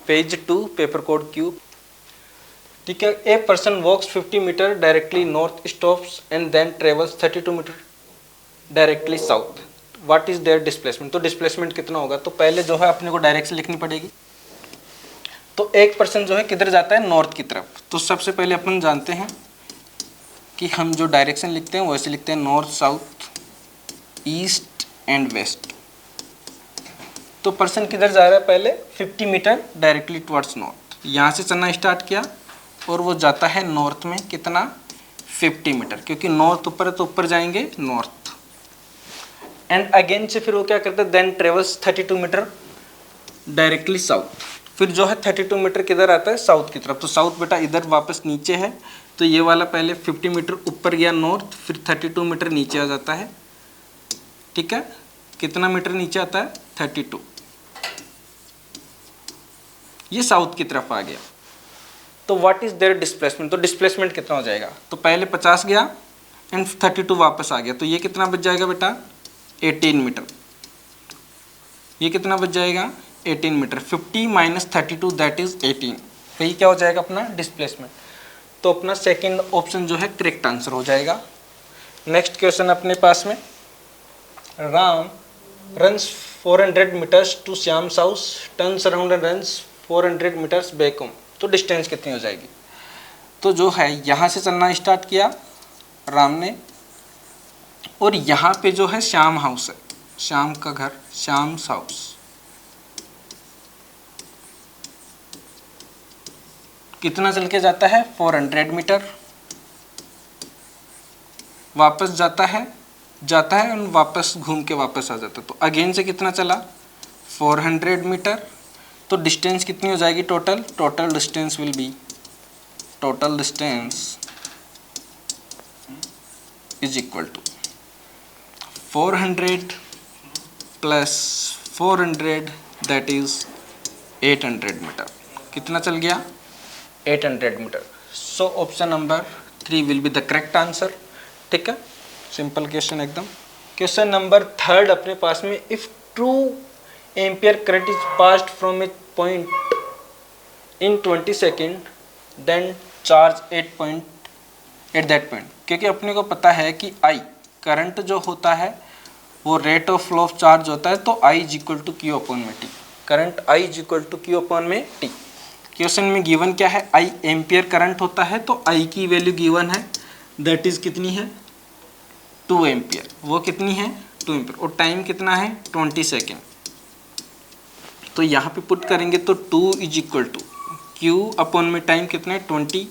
Page 2 paper code Q. ठीक है, a person walks 50 metre directly north, stops and then travels 32 metre directly south, what is their displacement. तो displacement कितना होगा, तो पहले जो है अपने को डायरेक्शन लिखनी पड़ेगी। तो एक पर्सन जो है किधर जाता है, नॉर्थ की तरफ। तो सबसे पहले अपन जानते हैं कि हम जो डायरेक्शन लिखते हैं वैसे लिखते हैं north, south, east and west. तो पर्सन किधर जा रहा है, पहले 50 मीटर डायरेक्टली टुवर्ड्स नॉर्थ, यहाँ से चलना स्टार्ट किया और वो जाता है नॉर्थ में कितना, 50 मीटर, क्योंकि नॉर्थ ऊपर है तो ऊपर जाएंगे नॉर्थ। एंड अगेन से फिर वो क्या करते हैं, then travels 32 metre directly south. फिर जो है 32 मीटर किधर आता है, साउथ की तरफ। तो साउथ बेटा इधर वापस नीचे है, तो ये वाला पहले 50 मीटर ऊपर गया नॉर्थ, फिर 32 मीटर नीचे आ जाता है। ठीक है, कितना मीटर नीचे आता है, 32, ये साउथ की तरफ आ गया। तो व्हाट इज देयर डिस्प्लेसमेंट, तो डिस्प्लेसमेंट कितना हो जाएगा, तो पहले 50 गया एंड 32 वापस आ गया, तो ये कितना बच जाएगा बेटा, 18 मीटर। ये कितना बच जाएगा, 18 मीटर। 50 माइनस 32 दैट इज 18, वही क्या हो जाएगा अपना डिस्प्लेसमेंट। तो अपना सेकंड ऑप्शन जो है करेक्ट आंसर हो जाएगा। नेक्स्ट क्वेश्चन अपने पास में, Ram runs 400 metres to Shyam's house, turns around and runs 400 metres back home. तो डिस्टेंस कितनी हो जाएगी, तो जो है यहाँ से चलना स्टार्ट किया राम ने, और यहाँ पे जो है श्याम हाउस है, श्याम का घर, श्याम्स हाउस, कितना चल के जाता है, 400 मीटर, वापस जाता है और वापस घूम के वापस आ जाता है। तो अगेन से कितना चला, 400 मीटर। तो डिस्टेंस कितनी हो जाएगी, total distance will be, total distance is equal to 400 plus 400 that is 800 metre. कितना चल गया, 800 metre. So option number 3 will be the correct answer. ठीक है, सिंपल क्वेश्चन एकदम। क्वेश्चन नंबर 3 अपने पास में, if two ampere current is passed from a point in 20 second then charge at that point. क्योंकि अपने को पता है कि आई करंट जो होता है वो rate of flow of charge होता है, तो I is equal to Q upon में T, current I is equal to Q upon में टी। क्वेश्चन में गिवन क्या है, आई एम्पियर करंट होता है, तो आई की वैल्यू गिवन है, दैट इज कितनी है, 2 एम्पियर। वो कितनी है, 2 एम्पियर, और टाइम कितना है, 20 सेकेंड। तो यहाँ पे पुट करेंगे तो 2 is equal to Q upon में टाइम कितना है, 20।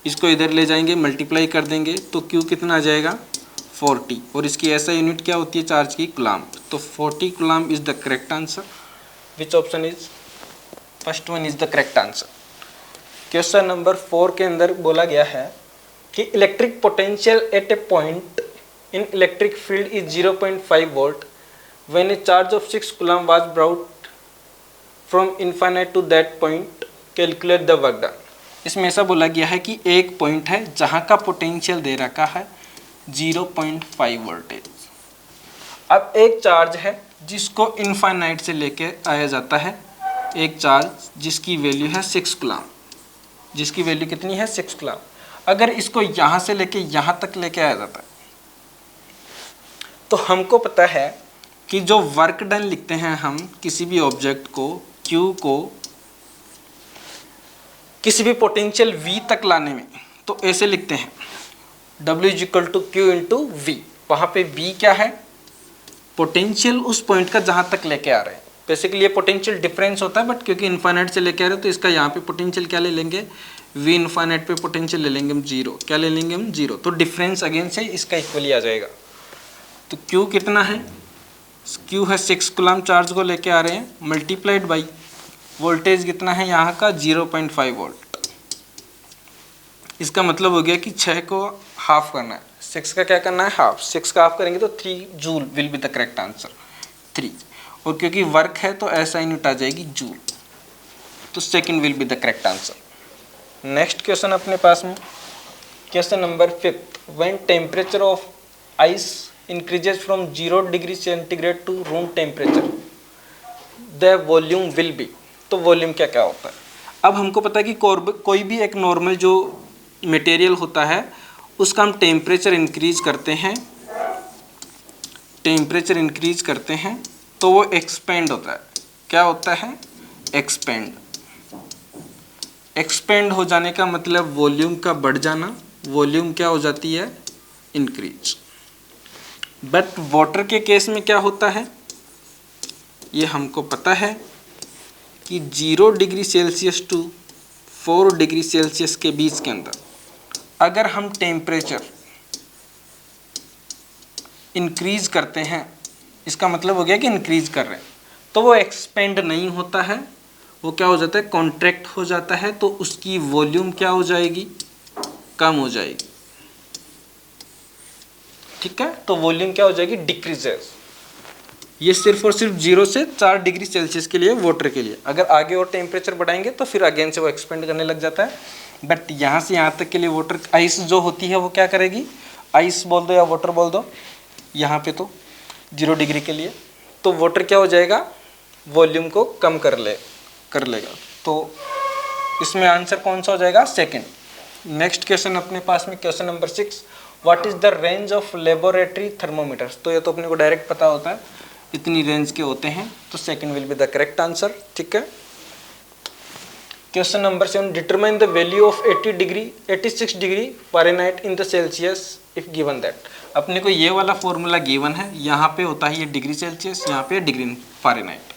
इसको इधर ले जाएंगे, मल्टीप्लाई कर देंगे, तो क्यू कितना आ जाएगा, 40, और इसकी ऐसा यूनिट क्या होती है चार्ज की, कूलम्ब। तो 40 coulomb is the correct answer. Which option is, first one is the correct answer. Question number 4 के अंदर बोला गया है कि electric potential at a point in electric field is 0.5 volt when a charge of 6 coulomb was brought from infinite to that point, calculate the work done. इसमें ऐसा बोला गया है कि एक पॉइंट है जहाँ का पोटेंशियल दे रखा है 0.5 वोल्टेज। अब एक चार्ज है जिसको इनफाइनाइट से लेके आया जाता है, एक चार्ज जिसकी वैल्यू है 6 कूलम्ब, जिसकी वैल्यू कितनी है, 6 कूलम्ब। अगर इसको यहाँ से लेके यहाँ तक लेके आया जाता है, तो हमको पता है कि जो वर्क डन लिखते हैं हम किसी भी ऑब्जेक्ट को, Q को किसी भी पोटेंशियल V तक लाने में, तो ऐसे लिखते हैं W is equal to Q into V. वहाँ पे V क्या है, पोटेंशियल उस पॉइंट का जहाँ तक लेके आ रहे हैं। बेसिकली ये पोटेंशियल डिफरेंस होता है, बट क्योंकि इन्फाइनाइट से लेके आ रहे हैं तो इसका यहाँ पे पोटेंशियल क्या ले लेंगे, V इन्फाइनाइट पे पोटेंशियल ले लेंगे हम 0। क्या ले लेंगे हम, 0। तो डिफरेंस अगेन से इसका इक्वली आ जाएगा। तो Q कितना है, Q है 6 कूलम्ब चार्ज को लेके आ रहे हैं, मल्टीप्लाइड बाई वोल्टेज कितना है यहाँ का, 0.5 वोल्ट। इसका मतलब हो गया कि 6 को हाफ करना है, 6 का क्या करना है, हाफ। 6 का हाफ करेंगे तो 3 joule will be the correct answer, 3। और क्योंकि वर्क है तो ऐसा यूनिट आ जाएगी जूल, तो second will be the correct answer. Next question अपने पास में, question number 5, when temperature of ice increases from 0 degree centigrade to room temperature, the volume will be। तो वॉल्यूम क्या क्या होता है। अब हमको पता है कि कोई भी एक नॉर्मल जो मटेरियल होता है उसका हम टेम्परेचर इंक्रीज करते हैं, टेम्परेचर इंक्रीज करते हैं तो वो एक्सपेंड होता है। क्या होता है? एक्सपेंड। एक्सपेंड हो जाने का मतलब वॉल्यूम का बढ़ जाना, वॉल्यूम क्या हो जाती है? इंक्रीज। बट वाटर के केस में क्या होता है ये हमको पता है कि 0 degree Celsius to 4 degree Celsius के बीच के अंदर अगर हम टेम्परेचर इंक्रीज करते हैं, इसका मतलब हो गया कि इंक्रीज कर रहे हैं, तो वो एक्सपेंड नहीं होता है, वो क्या हो जाता है? कॉन्ट्रैक्ट हो जाता है। तो उसकी वॉल्यूम क्या हो जाएगी? कम हो जाएगी। ठीक है, तो वॉल्यूम क्या हो जाएगी? डिक्रीजेस। ये सिर्फ और सिर्फ 0 से 4 डिग्री सेल्सियस के लिए, वाटर के लिए। अगर आगे और टेम्परेचर बढ़ाएंगे तो फिर अगेन से वो एक्सपेंड करने लग जाता है। बट यहाँ से यहाँ तक के लिए वाटर, आइस जो होती है वो क्या करेगी? आइस बोल दो या वाटर बोल दो, यहाँ पे तो 0 डिग्री के लिए, तो वाटर क्या हो जाएगा? वॉल्यूम को कम कर लेगा। तो इसमें आंसर कौन सा हो जाएगा? सेकंड। नेक्स्ट क्वेश्चन अपने पास में question number 6, what is the range of laboratory thermometers. तो ये तो अपने को डायरेक्ट पता होता है, इतनी रेंज के होते हैं, तो second will be the correct answer. ठीक है, question number 7, determine the value of 86 degree Fahrenheit in the Celsius if given that. अपने को ये वाला फॉर्मूला गिवन है, यहाँ पे होता है ये डिग्री सेल्सियस, यहाँ पे डिग्री फ़ारेनहाइट।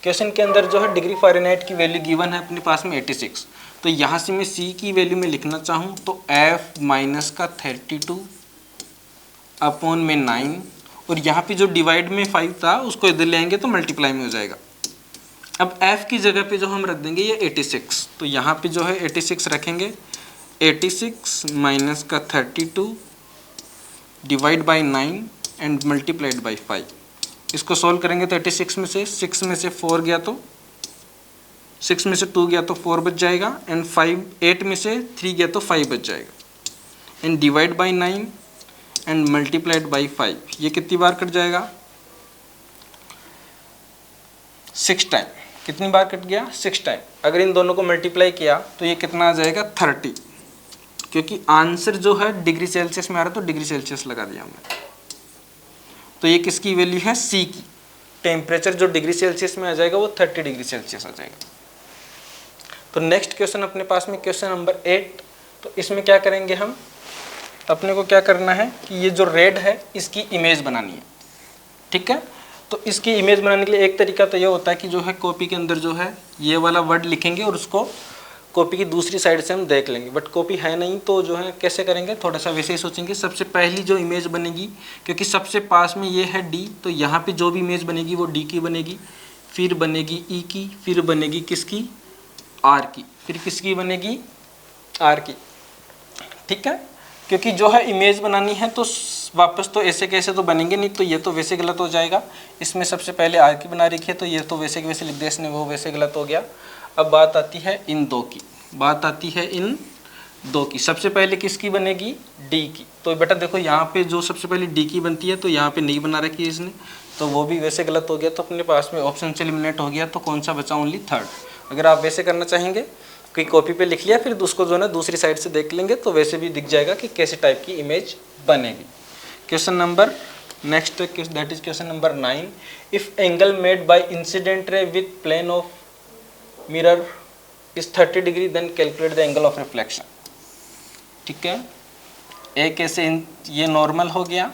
क्वेश्चन के अंदर जो है डिग्री फ़ारेनहाइट की वैल्यू गिवन है अपने पास में 86। तो यहाँ से मैं C की वैल्यू में लिखना चाहूँ तो F माइनस का 32 अपॉन में 9, और यहाँ पे जो डिवाइड में 5 था उसको इधर ले आएंगे तो मल्टीप्लाई में हो जाएगा। अब F की जगह पे जो हम रख देंगे ये 86, तो यहाँ पे जो है 86 रखेंगे, 86 माइनस का 32 divide by 9 and multiplied by 5। इसको सॉल्व करेंगे तो 86 में से 6 में से 4 गया तो 6 में से 2 गया तो 4 बच जाएगा, एंड 8 में से 3 गया तो 5 बच जाएगा, and divide by 9 and multiplied by 5। ये कितनी बार कट जाएगा? 6 टाइम। कितनी बार कट गया? 6 टाइम। अगर इन दोनों को मल्टीप्लाई किया तो ये कितना आ जाएगा? 30, क्योंकि आंसर जो है डिग्री सेल्सियस में आ रहा है तो डिग्री सेल्सियस लगा दिया हमने। तो ये किसकी वैल्यू है? C की। टेम्परेचर जो डिग्री सेल्सियस में आ जाएगा वो 30 डिग्री सेल्सियस आ जाएगा। तो नेक्स्ट क्वेश्चन अपने पास में क्वेश्चन नंबर 8। तो इसमें क्या करेंगे हम, अपने को क्या करना है कि ये जो रेड है इसकी इमेज बनानी है। ठीक है, तो इसकी इमेज बनाने के लिए एक तरीका तो ये होता है कि जो है कॉपी के अंदर जो है ये वाला वर्ड लिखेंगे और उसको कॉपी की दूसरी साइड से हम देख लेंगे। बट कॉपी है नहीं तो जो है कैसे करेंगे, थोड़ा सा वैसे ही सोचेंगे। सबसे पहली जो इमेज बनेगी, क्योंकि सबसे पास में ये है D, तो यहाँ पे जो भी इमेज बनेगी वो D की बनेगी, फिर बनेगी E की, फिर बनेगी किसकी? R की, फिर किसकी बनेगी? R की। ठीक है, क्योंकि जो है इमेज बनानी है तो वापस तो ऐसे कैसे तो बनेंगे नहीं, तो ये तो वैसे गलत हो जाएगा। इसमें सबसे पहले R की बना रखी है तो ये तो वैसे के वैसे लिख दे, इसने वो वैसे गलत हो गया। अब बात आती है इन दो की, बात आती है इन दो की। सबसे पहले किसकी बनेगी? D की। तो बेटा देखो यहाँ पे जो सबसे पहले D की बनती है तो यहाँ पे नहीं बना रखी है इसने, तो वो भी वैसे गलत हो गया। तो अपने पास में ऑप्शन से एलिमिनेट हो गया, तो कौन सा बचा? Only third. अगर आप वैसे करना चाहेंगे कि कॉपी पे लिख लिया फिर उसको जो है ना दूसरी साइड से देख लेंगे तो वैसे भी दिख जाएगा कि कैसे टाइप की इमेज बनेगी। Question number next that is question number 9, if angle made by incident ray with plane of mirror is 30 degree then calculate the angle of reflection. ठीक है, एक ऐसे ये नॉर्मल हो गया।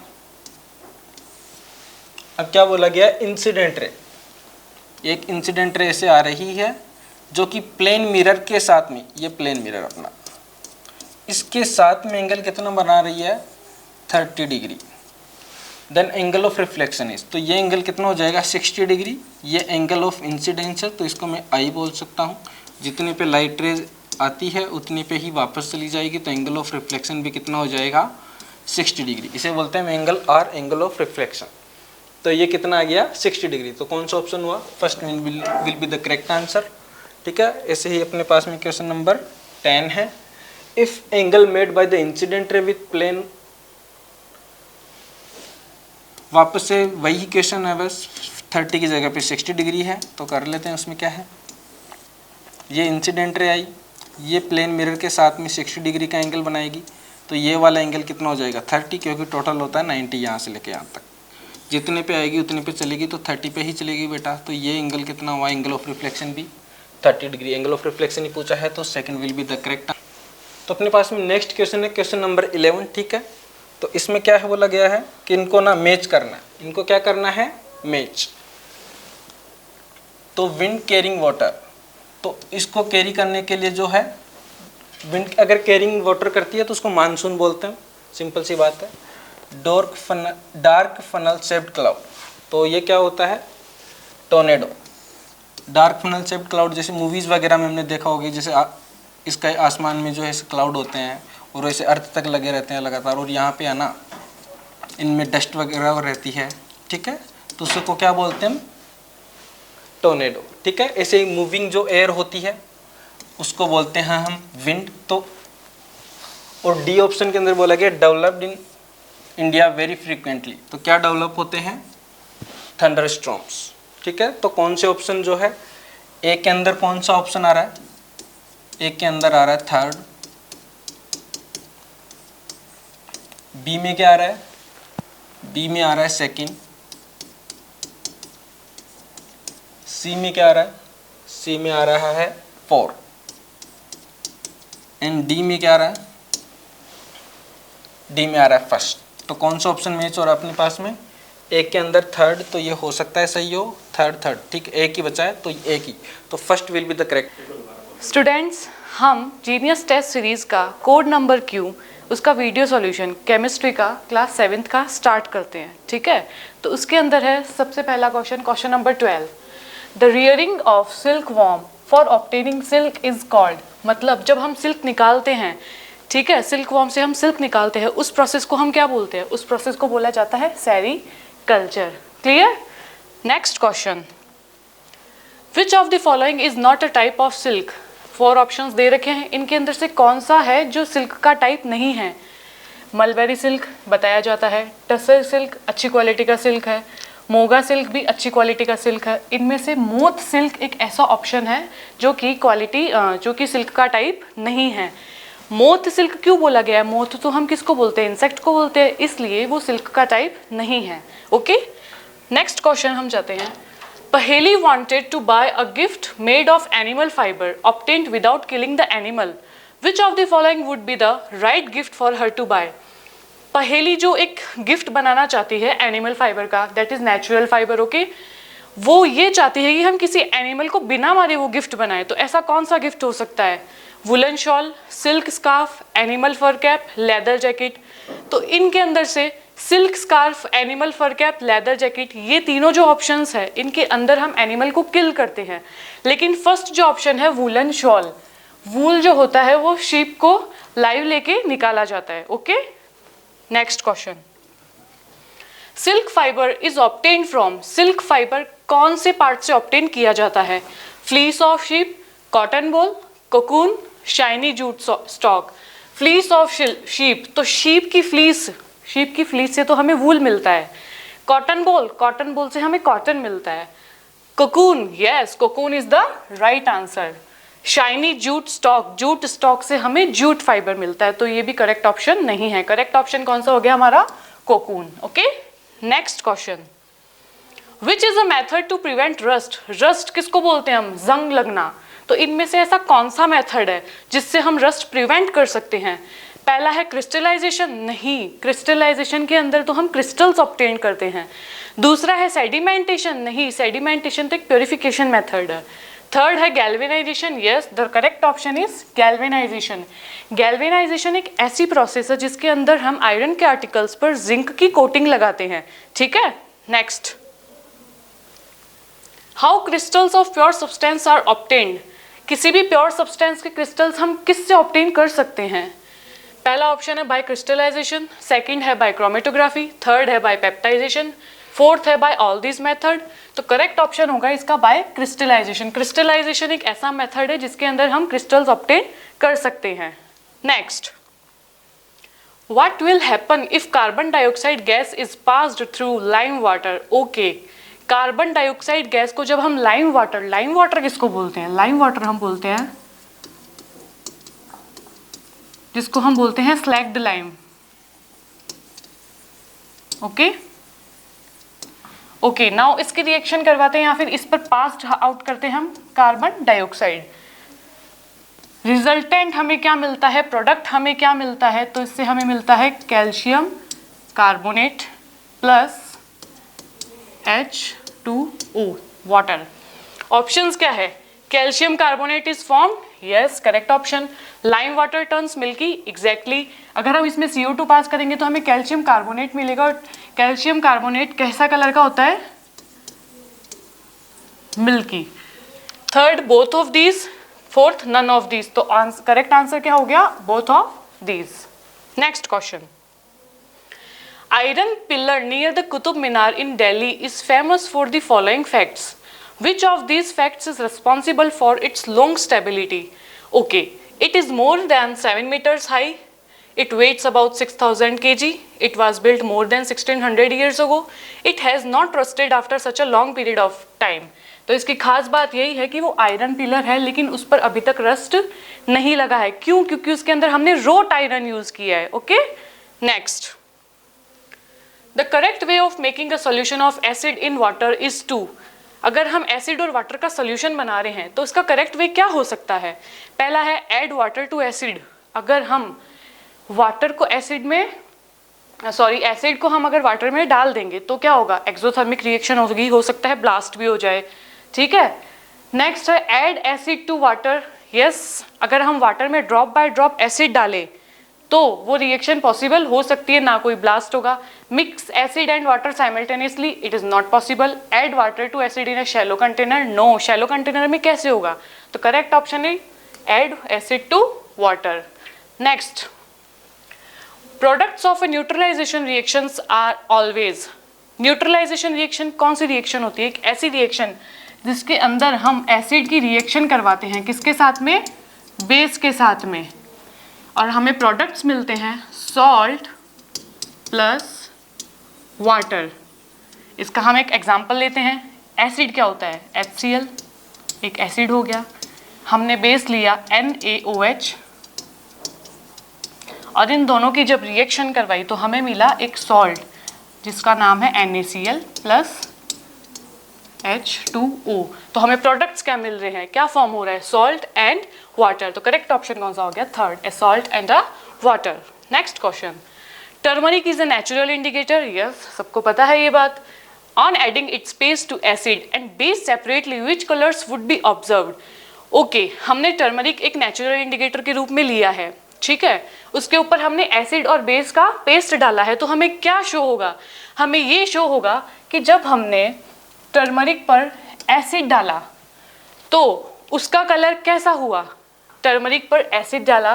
अब क्या बोला गया? इंसिडेंट रे, एक इंसिडेंट रे से आ रही है जो कि प्लेन मिरर के साथ में, ये प्लेन मिरर अपना, इसके साथ में एंगल कितना बना रही है? 30 degree. Then angle of reflection is, तो ये एंगल कितना हो जाएगा? 60 डिग्री। ये एंगल ऑफ इंसिडेंस है तो इसको मैं I बोल सकता हूँ। जितने पे लाइट रेज आती है उतने पे ही वापस चली जाएगी, तो एंगल ऑफ रिफ्लेक्शन भी कितना हो जाएगा? 60 डिग्री। इसे बोलते हैं angle R, angle of reflection. तो ये कितना आ गया? 60 डिग्री। तो कौन सा ऑप्शन हुआ? First will be the correct answer. ठीक है, ऐसे ही अपने पास में क्वेश्चन नंबर 10 है, if angle made by the incident ray with plane, वापस से वही क्वेश्चन है, बस 30 की जगह पे 60 डिग्री है, तो कर लेते हैं उसमें क्या है। ये इंसिडेंट रे आई, ये प्लेन मिरर के साथ में 60 डिग्री का एंगल बनाएगी, तो ये वाला एंगल कितना हो जाएगा 30, क्योंकि टोटल होता है 90 यहाँ से लेके यहाँ तक। जितने पे आएगी उतने पे चलेगी, तो 30 पे ही चलेगी बेटा। तो ये एंगल कितना हुआ, एंगल ऑफ रिफ्लेक्शन भी 30 डिग्री। एंगल ऑफ रिफ्लेक्शन ही पूछा है, तो second will be the correct. तो अपने पास में नेक्स्ट क्वेश्चन है, क्वेश्चन नंबर 11, ठीक है। तो इसमें क्या है बोला गया है कि इनको ना मैच करना है, इनको क्या करना है, मैच। तो विंड कैरिंग वाटर, तो इसको कैरी करने के लिए जो है, विंड अगर कैरिंग वाटर करती है तो उसको मानसून बोलते हैं, सिंपल सी बात है। डार्क फनल शेप्ड क्लाउड, तो ये क्या होता है, tornado. Dark funnel shaped cloud जैसे मूवीज़ वगैरह में हमने देखा होगी, जैसे इसका आसमान में जो है क्लाउड होते हैं और ऐसे अर्थ तक लगे रहते हैं लगातार, और यहाँ पे है ना इनमें डस्ट वगैरह रहती है, ठीक है। तो उसको क्या बोलते हैं हम, टोर्नेडो, ठीक है। ऐसे ही मूविंग जो एयर होती है उसको बोलते हैं हम विंड। तो और डी ऑप्शन के अंदर बोला गया developed in India very frequently, तो क्या डेवलप होते हैं, थंडर स्टॉर्म्स, ठीक है। तो कौन से ऑप्शन जो है, ए के अंदर कौन सा ऑप्शन आ रहा है, ए के अंदर आ रहा है थर्ड, बी में क्या आ रहा है, बी में आ रहा है सेकंड, सी में क्या आ रहा है, सी में आ रहा है 4, एंड डी में क्या आ रहा है, डी में आ रहा है फर्स्ट। तो कौन सा ऑप्शन मैच हो रहा है अपने पास में, एक के अंदर थर्ड, तो ये हो सकता है सही हो, थर्ड, ठीक, एक ही बचा है तो एक ही, तो first will be the correct. Students, हम जीनियस टेस्ट सीरीज़ का कोड नंबर क्यू, उसका वीडियो सॉल्यूशन केमिस्ट्री का क्लास 7th का स्टार्ट करते हैं, ठीक है। तो उसके अंदर है सबसे पहला question, question number 12, the rearing of silk worm for obtaining silk is called, मतलब जब हम सिल्क निकालते हैं, ठीक है, सिल्क वॉर्म से हम सिल्क निकालते हैं, उस प्रोसेस को हम क्या बोलते हैं, उस प्रोसेस को बोला जाता है sericulture. Clear. Next question, which of the following is not a type of silk, 4 options दे रखे हैं, इनके अंदर से कौन सा है जो सिल्क का टाइप नहीं है। मलबेरी सिल्क बताया जाता है, टसर सिल्क अच्छी क्वालिटी का सिल्क है, मोगा सिल्क भी अच्छी क्वालिटी का सिल्क है, इनमें से मोथ सिल्क एक ऐसा ऑप्शन है जो कि सिल्क का टाइप नहीं है। मोथ सिल्क क्यों बोला गया है, मोथ तो हम किसको बोलते हैं, इंसेक्ट को बोलते हैं, इसलिए वो सिल्क का टाइप नहीं है। ओके, नेक्स्ट क्वेश्चन हम जाते हैं। Paheli wanted to buy a gift made of animal fibre obtained without killing the animal, which of the following would be the right gift for her to buy. Paheli जो एक gift बनाना चाहती है animal fibre का, that is natural fibre, okay, वो ये चाहती है कि हम किसी एनिमल को बिना मारे वो गिफ्ट बनाए, तो ऐसा कौन सा गिफ्ट हो सकता है, woollen shawl, silk scarf, animal fur cap, leather jacket. तो इनके अंदर से silk scarf, animal fur cap, leather jacket, ये तीनों जो ऑप्शंस है इनके अंदर हम एनिमल को किल करते हैं, लेकिन फर्स्ट जो ऑप्शन है वुलन शॉल, वूल जो होता है वो शीप को लाइव लेके निकाला जाता है। Okay, next question, silk fibre is obtained from, silk fibre कौन से पार्ट से ऑब्टेन किया जाता है, फ्लीस ऑफ शीप, कॉटन बोल, cocoon, shiny jute stock. Fleece of sheep, तो शीप की फ्लीस से तो हमें वूल मिलता है। कॉटन बोल से हमें कॉटन मिलता है। Cocoon, yes, cocoon is the right answer. Shiny jute stock से हमें जूट फाइबर मिलता है, तो ये भी करेक्ट ऑप्शन नहीं है। करेक्ट ऑप्शन कौन सा हो गया हमारा, cocoon. Okay, next question, which is a method to prevent rust, rust किसको बोलते हैं हम, जंग लगना। तो इनमें से ऐसा कौन सा मेथड है जिससे हम रस्ट प्रिवेंट कर सकते हैं। पहला है क्रिस्टलाइजेशन, नहीं, क्रिस्टलाइजेशन के अंदर तो हम क्रिस्टल्स ऑब्टेन करते हैं। दूसरा है सेडिमेंटेशन, नहीं, सेडिमेंटेशन तो एक प्योरिफिकेशन मेथड है। थर्ड है galvanisation, yes, the correct option is galvanisation. Galvanisation एक ऐसी प्रोसेस है जिसके अंदर हम आयरन के आर्टिकल्स पर जिंक की कोटिंग लगाते हैं, ठीक है। Next, how crystals of pure substance are obtained, किसी भी प्योर सब्सटेंस के क्रिस्टल्स हम किससे ऑब्टेन कर सकते हैं। पहला ऑप्शन है बाय क्रिस्टलाइजेशन, सेकंड है बाय क्रोमेटोग्राफी, थर्ड है बाय पेप्टाइजेशन, फोर्थ है बाय ऑल दिस मेथड। तो करेक्ट ऑप्शन होगा इसका बाय क्रिस्टलाइजेशन। क्रिस्टलाइजेशन एक ऐसा मेथड है जिसके अंदर हम क्रिस्टल्स ऑब्टेन कर सकते हैं। Next, what will happen if carbon dioxide gas is passed through lime water. Okay, carbon dioxide gas को जब हम लाइम वाटर किसको बोलते हैं? लाइम वाटर हम बोलते हैं जिसको हम बोलते हैं slagged lime. Okay okay, now इसकी रिएक्शन करवाते हैं या फिर इस पर पास आउट करते हैं हम कार्बन डाइऑक्साइड। रिजल्टेंट हमें क्या मिलता है, प्रोडक्ट हमें क्या मिलता है? तो इससे हमें मिलता है calcium carbonate plus H2O water. Options क्या है? Calcium carbonate is formed, yes correct option. Lime water turns milky, exactly. अगर हम इसमें CO2 पास करेंगे तो हमें कैल्शियम कार्बोनेट मिलेगा, और कैल्शियम कार्बोनेट कैसा कलर का होता है? Milky. Third both of these, fourth none of these. तो करेक्ट आंसर क्या हो गया? Both of these. Next question, iron pillar near the Qutub Minar in Delhi is famous for the following facts. Which of these facts is responsible for its long stability? Okay, it is more than 7 meters high. It weighs about 6000 kg. It was built more than 1600 years ago. It has not rusted after such a long period of time. तो इसकी खास बात यही है कि वो iron pillar है लेकिन उस पर अभी तक रस्ट नहीं लगा है। क्यों? क्योंकि उसके अंदर हमने रोट आयरन यूज किया है। Okay, next, The correct way of making a solution of acid in water is to, अगर हम एसिड और वाटर का सोल्यूशन बना रहे हैं तो इसका करेक्ट वे क्या हो सकता है? पहला है ऐड वाटर टू एसिड। अगर हम वाटर को एसिड में एसिड को हम अगर वाटर में डाल देंगे तो क्या होगा? एक्सोथर्मिक रिएक्शन होगी, हो सकता है ब्लास्ट भी हो जाए। ठीक है, नेक्स्ट है add acid to water. Yes, अगर हम वाटर में ड्रॉप बाय ड्रॉप एसिड डालें तो वो रिएक्शन पॉसिबल हो सकती है, ना कोई ब्लास्ट होगा। Mix acid and water simultaneously, it is not possible. Add water to acid in a shallow container, no, shallow container में कैसे होगा? तो करेक्ट ऑप्शन है add acid to water. Next, products of a neutralisation reactions are always. Neutralisation reaction कौन सी reaction होती है? एक ऐसी रिएक्शन जिसके अंदर हम एसिड की रिएक्शन करवाते हैं, किसके साथ में? बेस के साथ में, और हमें प्रोडक्ट्स मिलते हैं सॉल्ट प्लस वाटर। इसका हम एक एग्जांपल लेते हैं। एसिड क्या होता है? HCl, एक एसिड हो गया। हमने बेस लिया NaOH, और इन दोनों की जब रिएक्शन करवाई तो हमें मिला एक सॉल्ट जिसका नाम है NaCl प्लस H2O। तो हमें प्रोडक्ट्स क्या मिल रहे हैं? क्या फॉर्म हो रहा है? Salt and water. तो करेक्ट ऑप्शन कौन सा हो गया? Third, a salt and a water. Next question, turmeric is a natural indicator. Yes, सबको पता है ये बात। On adding its base to acid and base separately which colours would be observed. Okay, हमने टर्मरिक एक नेचुरल इंडिकेटर के रूप में लिया है, ठीक है। उसके ऊपर हमने एसिड और बेस का पेस्ट डाला है, तो हमें क्या शो होगा? हमें ये शो होगा कि जब हमने टर्मरिक पर एसिड डाला तो उसका कलर कैसा हुआ? टर्मरिक पर एसिड डाला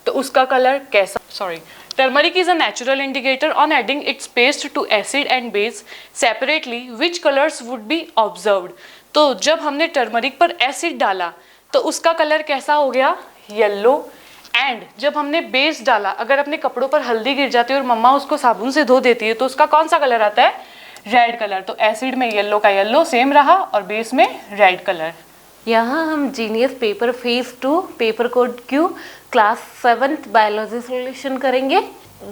तो उसका कलर कैसा? Turmeric is a natural indicator. On adding its paste to acid and base separately, which colors would be observed? तो जब हमने टर्मरिक पर एसिड डाला तो उसका कलर कैसा हो गया? येलो। एंड जब हमने बेस डाला, अगर अपने कपड़ों पर हल्दी गिर जाती है और मम्मा उसको साबुन से धो देती है तो उसका कौन सा कलर आता है? Red colour. तो एसिड में येलो का येलो सेम रहा और बेस में रेड कलर। यहाँ हम genius paper phase 2 paper code Q class 7th biology solution करेंगे।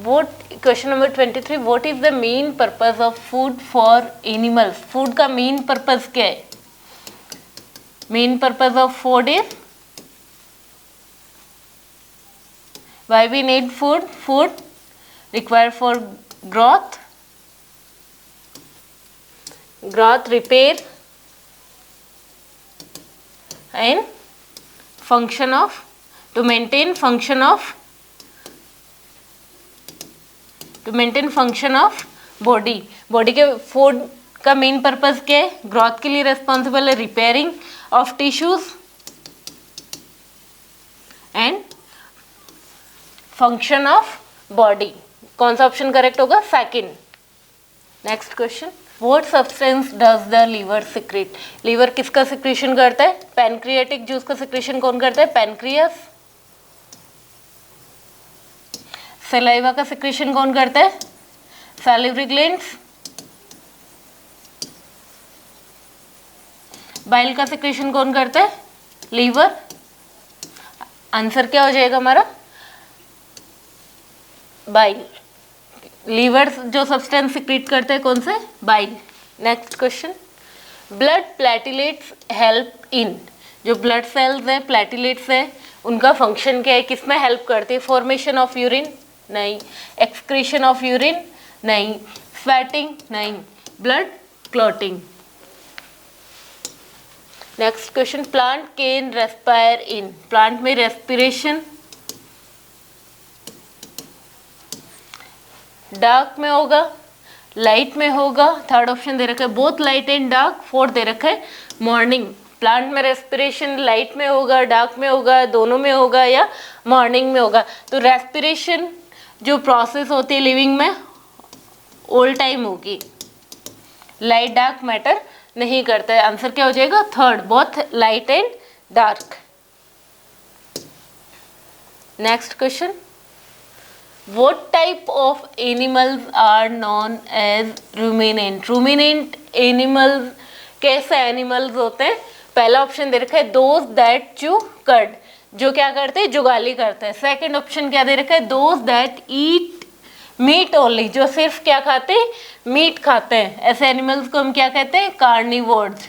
What question number 23, what is the main purpose of food for animals? Food का मेन पर्पस क्या है? Main purpose of food is why we need food? Food required for growth, repair and function of, to maintain function of body के food का main purpose क्या है? Growth के लिए responsible है, repairing of tissues and function of body. कौन सा option correct होगा? Second. Next question, What substance does the liver secrete? Liver किसका सिक्रेशन करता है? पैनक्रियाटिक जूस का सिक्रेशन कौन करता है? पैनक्रियास। सलाइवा का सिक्रेशन कौन करता है? Salivary glands. बाइल का सिक्रेशन कौन करता है? लीवर। आंसर क्या हो जाएगा हमारा? बाइल। लीवर जो सब्सटेंस सिक्रीट करते हैं कौन से? Bile. Next question, blood platelets help in, जो ब्लड सेल्स है प्लेटिलेट्स है उनका फंक्शन क्या है, किसमें हेल्प करते हैं? Formation of urine? नहीं। Excretion of urine? नहीं। स्वेटिंग? नहीं। Blood clotting. Next question, plant can respire in, plant में रेस्पिरेशन डार्क में होगा, लाइट में होगा। थर्ड ऑप्शन दे रखा है both light and dark. Fourth दे रखा है मॉर्निंग। प्लांट में रेस्पिरेशन लाइट में होगा, डार्क में होगा, दोनों में होगा या मॉर्निंग में होगा? तो रेस्पिरेशन जो प्रोसेस होती है लिविंग में ऑल टाइम होगी, लाइट डार्क मैटर नहीं करता है। आंसर क्या हो जाएगा? Third, both light and dark. Next question, what type of animals are known as ruminant? ruminant animals कैसे एनिमल्स होते हैं? पहला ऑप्शन दे रखा है those that chew cud, जो क्या करते हैं? जुगाली करते हैं। सेकंड ऑप्शन क्या दे रखा है? those that eat meat only, जो सिर्फ क्या खाते हैं? मीट खाते हैं। ऐसे एनिमल्स को हम क्या कहते हैं? Carnivores.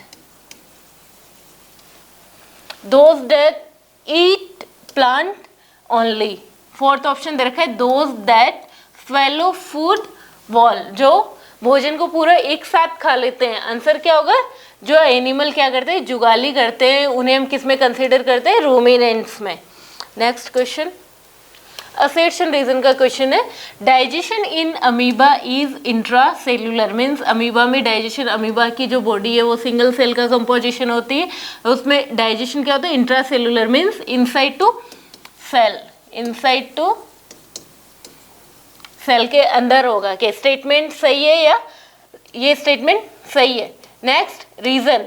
those that eat plant only। Fourth option दे रखा है those that swallow food whole, जो भोजन को पूरा एक साथ खा लेते हैं। आंसर क्या होगा? जो एनिमल क्या करते हैं? जुगाली करते हैं, उन्हें हम किस में कंसीडर करते हैं? रूमिनेंट्स में। नेक्स्ट क्वेश्चन, असर्शन रीजन का क्वेश्चन है। Digestion in amoeba is intra cellular, means amoeba में डाइजेशन, अमीबा की जो बॉडी है वो सिंगल सेल का कंपोजिशन होती है, उसमें डाइजेशन क्या होता है? Intracellular, means inside to cell, inside to cell के अंदर होगा। क्या स्टेटमेंट सही है या ये स्टेटमेंट सही है? Next, reason,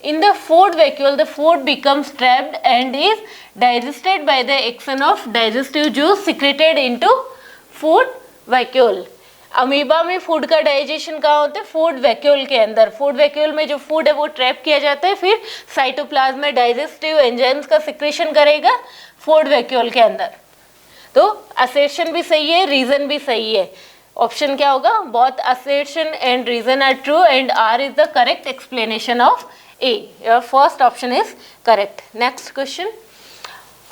in the food vacuole the food becomes trapped and is digested by the action of digestive juice secreted into food vacuole. Amoeba में फूड का डाइजेशन कहाँ होता है? फूड वैक्यूल के अंदर। फूड वैक्यूल में जो फूड है वो ट्रैप किया जाता है, फिर साइटोप्लाज्म में डाइजेस्टिव एंजाइम्स का सिक्रेशन करेगा फूड वैक्यूल के अंदर। तो असर्शन भी सही है, रीजन भी सही है। ऑप्शन क्या होगा? Both assertion and reason are true and R is the correct explanation of A. Your first option is correct. Next question,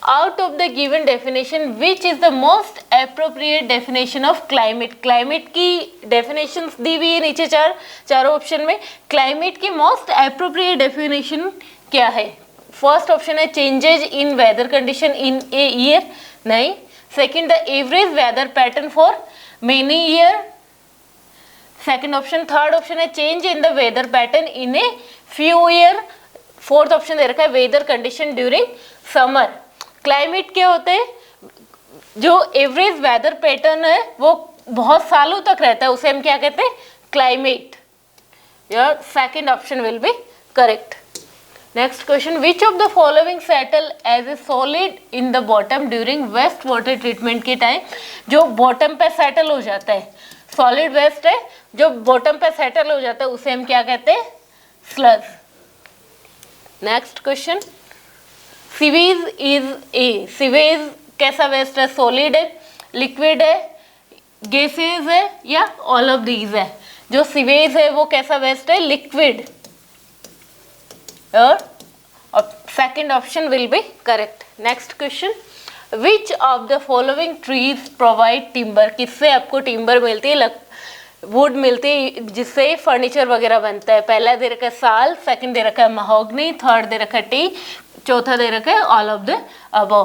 out of the given definition which is the most appropriate definition of climate? Climate की definitions दी हुई है नीचे चारों option में। Climate की most appropriate definition क्या है? फर्स्ट ऑप्शन है changes in weather condition in a year, नहीं। Second, the average weather pattern for many year, second option. Third option है change in the weather pattern in a few year. Fourth option दे रखा है weather condition during summer. Climate क्या होते हैं? जो average weather pattern है वो बहुत सालों तक रहता है, उसे हम क्या कहते हैं? Climate. Your second option will be correct. Next question, which of the following settle as a solid in the bottom during waste water treatment के टाइम? जो बॉटम पे सेटल हो जाता है, सॉलिड वेस्ट है जो बॉटम पे सेटल हो जाता है, उसे हम क्या कहते हैं? Sludge. Next question, sewage is a, sewage कैसा वेस्ट है? सॉलिड है, लिक्विड है, गैसेज है या ऑल ऑफ दीज है? जो सीवेज है वो कैसा वेस्ट है? लिक्विड। और second option will be correct. Next question, which of the following trees provide timber? किससे आपको टिम्बर मिलती है, वुड मिलती है जिससे फर्नीचर वगैरह बनता है? पहला दे रखा है साल, सेकंड दे रखा है महोगनी, थर्ड दे रखा है टी, चौथा दे रखा है all of the above.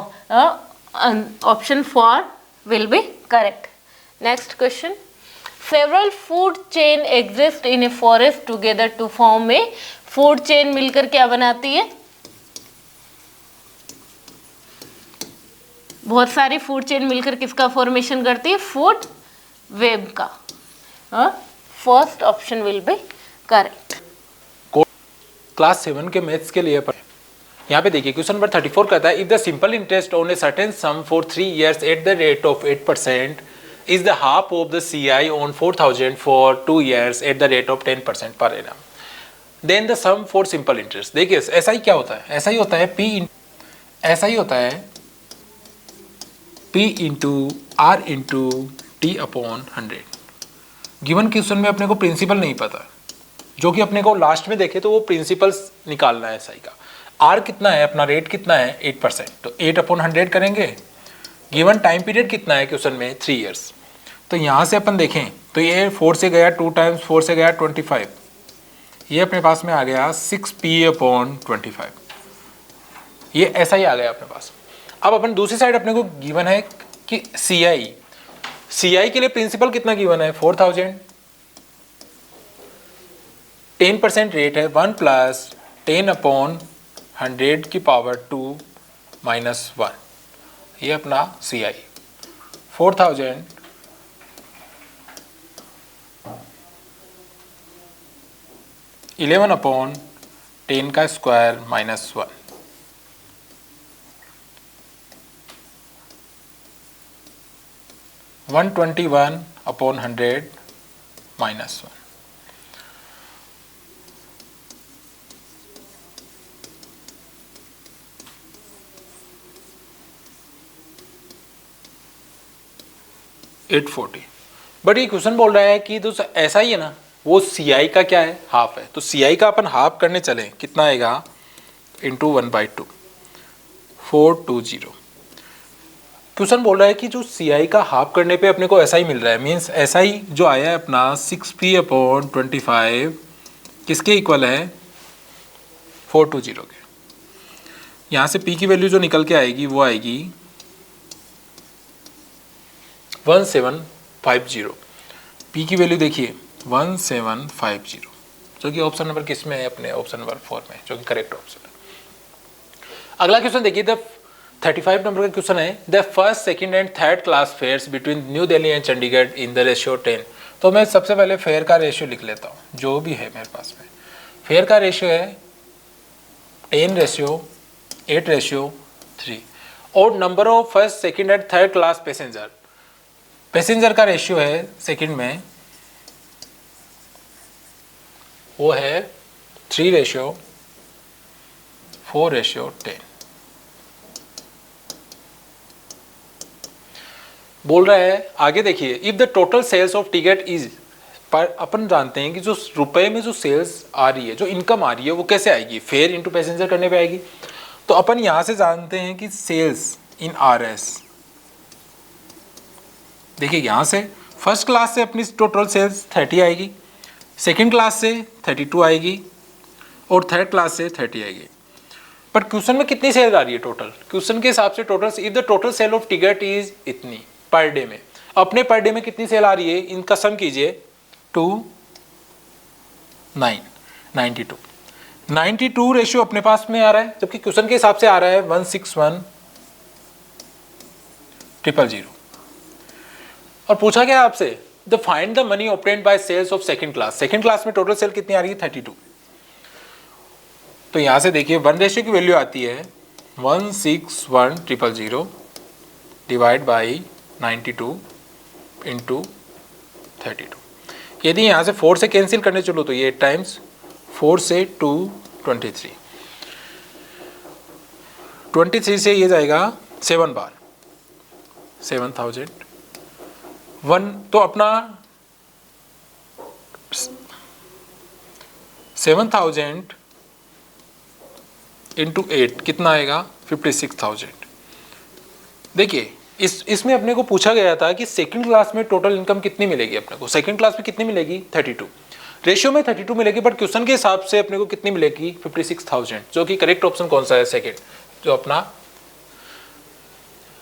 Option 4 will be correct. Next question, several food chain exist in a forest together to form a, food chain मिलकर क्या बनाती है? बहुत सारी फूड चेन मिलकर किसका फॉर्मेशन करती है? फूड वेब का। First option will be correct. Class 7 के मैथ्स के लिए यहाँ पे देखिए क्वेश्चन नंबर 34 कहता है, if the simple interest on a certain sum for 3 years at the rate of 8% is the half of the CI on 4000 for 2 years at the rate of 10% per annum. Then the sum for simple interest. देखिए ऐसा ही क्या होता है, ऐसा ही होता है P into R into T upon 100। Given question में अपने को प्रिंसिपल नहीं पता, जो कि अपने को लास्ट में देखे तो वो प्रिंसिपल्स निकालना है SI का। R कितना है, अपना रेट कितना है 8%, तो 8 अपॉन 100 करेंगे। गिवन टाइम पीरियड कितना है क्वेश्चन में 3 इयर्स, तो यहाँ से अपन देखें तो ये 4 से गया 2 टाइम्स 4 से गया 25, ये अपने पास में आ गया 6P अपॉन 25, ये ऐसा ही आ गया अपने पास। अब अपन दूसरी साइड अपने को गिवन है कि CI के लिए प्रिंसिपल कितना गिवन है 4000, 10% रेट है 1 प्लस 10 अपॉन 100 की पावर 2 माइनस 1, ये अपना CI 4000 11 अपॉन 10 का square minus 1, 121 upon 100 minus 1। But ये क्वेश्चन बोल रहा है कि दोस्तों ऐसा ही है ना, वो CI का क्या है हाफ है, तो CI का अपन हाफ करने चले कितना आएगा इंटू 1/2 420। क्वेश्चन बोल रहा है कि जो CI का हाफ करने पे अपने को ऐसा ही मिल रहा है, मीन्स ऐसा ही जो आया है अपना 6P अपॉन 25 किसके इक्वल है 420 के। यहाँ से P की वैल्यू जो निकल के आएगी वो आएगी 1750। P की वैल्यू देखिए 1750, जो कि ऑप्शन नंबर किस में है, अपने ऑप्शन नंबर 4 में, जो कि करेक्ट ऑप्शन है। अगला क्वेश्चन देखिए, द 35 नंबर का क्वेश्चन है, the first second and third class fares between New Delhi and Chandigarh in the ratio 10। तो मैं सबसे पहले फेयर का रेशियो लिख लेता हूँ, जो भी है मेरे पास में। फेयर का रेशियो है 10:8:3 और number of first second and third class passenger का रेशियो है सेकंड में, वो है 3:4:10। बोल रहा है आगे देखिए, if the total sales of ticket is, पर अपन जानते हैं कि जो रुपए में जो सेल्स आ रही है, जो इनकम आ रही है, वो कैसे आएगी, फेयर इंटू पैसेंजर करने पे आएगी। तो अपन यहां से जानते हैं कि सेल्स इन RS, देखिए यहां से फर्स्ट क्लास से अपनी टोटल सेल्स 30 आएगी, सेकंड क्लास से 32 आएगी और थर्ड क्लास से 30 आएगी। पर क्वेश्चन में कितनी सेल आ रही है टोटल, क्वेश्चन के हिसाब से total, if the total sale of ticket is इतनी पर डे में, अपने पर डे में कितनी सेल आ रही है, इनका सम कीजिए 92 रेशियो अपने पास में आ रहा है, जबकि क्वेश्चन के हिसाब से आ रहा है 161,000। और पूछा गया आपसे the find the money obtained by sales of second class में टोटल सेल कितनी आ रही है 32। तो यहां से देखिए 1 रेशियो की वैल्यू आती है 161,000 डिवाइड बाई 92 इंटू 32। यदि यहाँ से 4 से कैंसिल करने चलो तो ये 8 टाइम्स 4 से 2 23 से ये जाएगा 7 बार 7,000 1, तो अपना 7,000 इंटू 8 कितना आएगा 56,000। देखिए इसमें अपने को पूछा गया था कि सेकंड क्लास में टोटल इनकम कितनी मिलेगी, अपने को सेकंड क्लास में कितनी मिलेगी 32, रेशियो में 32 मिलेगी, बट क्वेश्चन के हिसाब से अपने को कितनी मिलेगी 56,000, जो कि करेक्ट ऑप्शन कौन सा है सेकंड, जो अपना।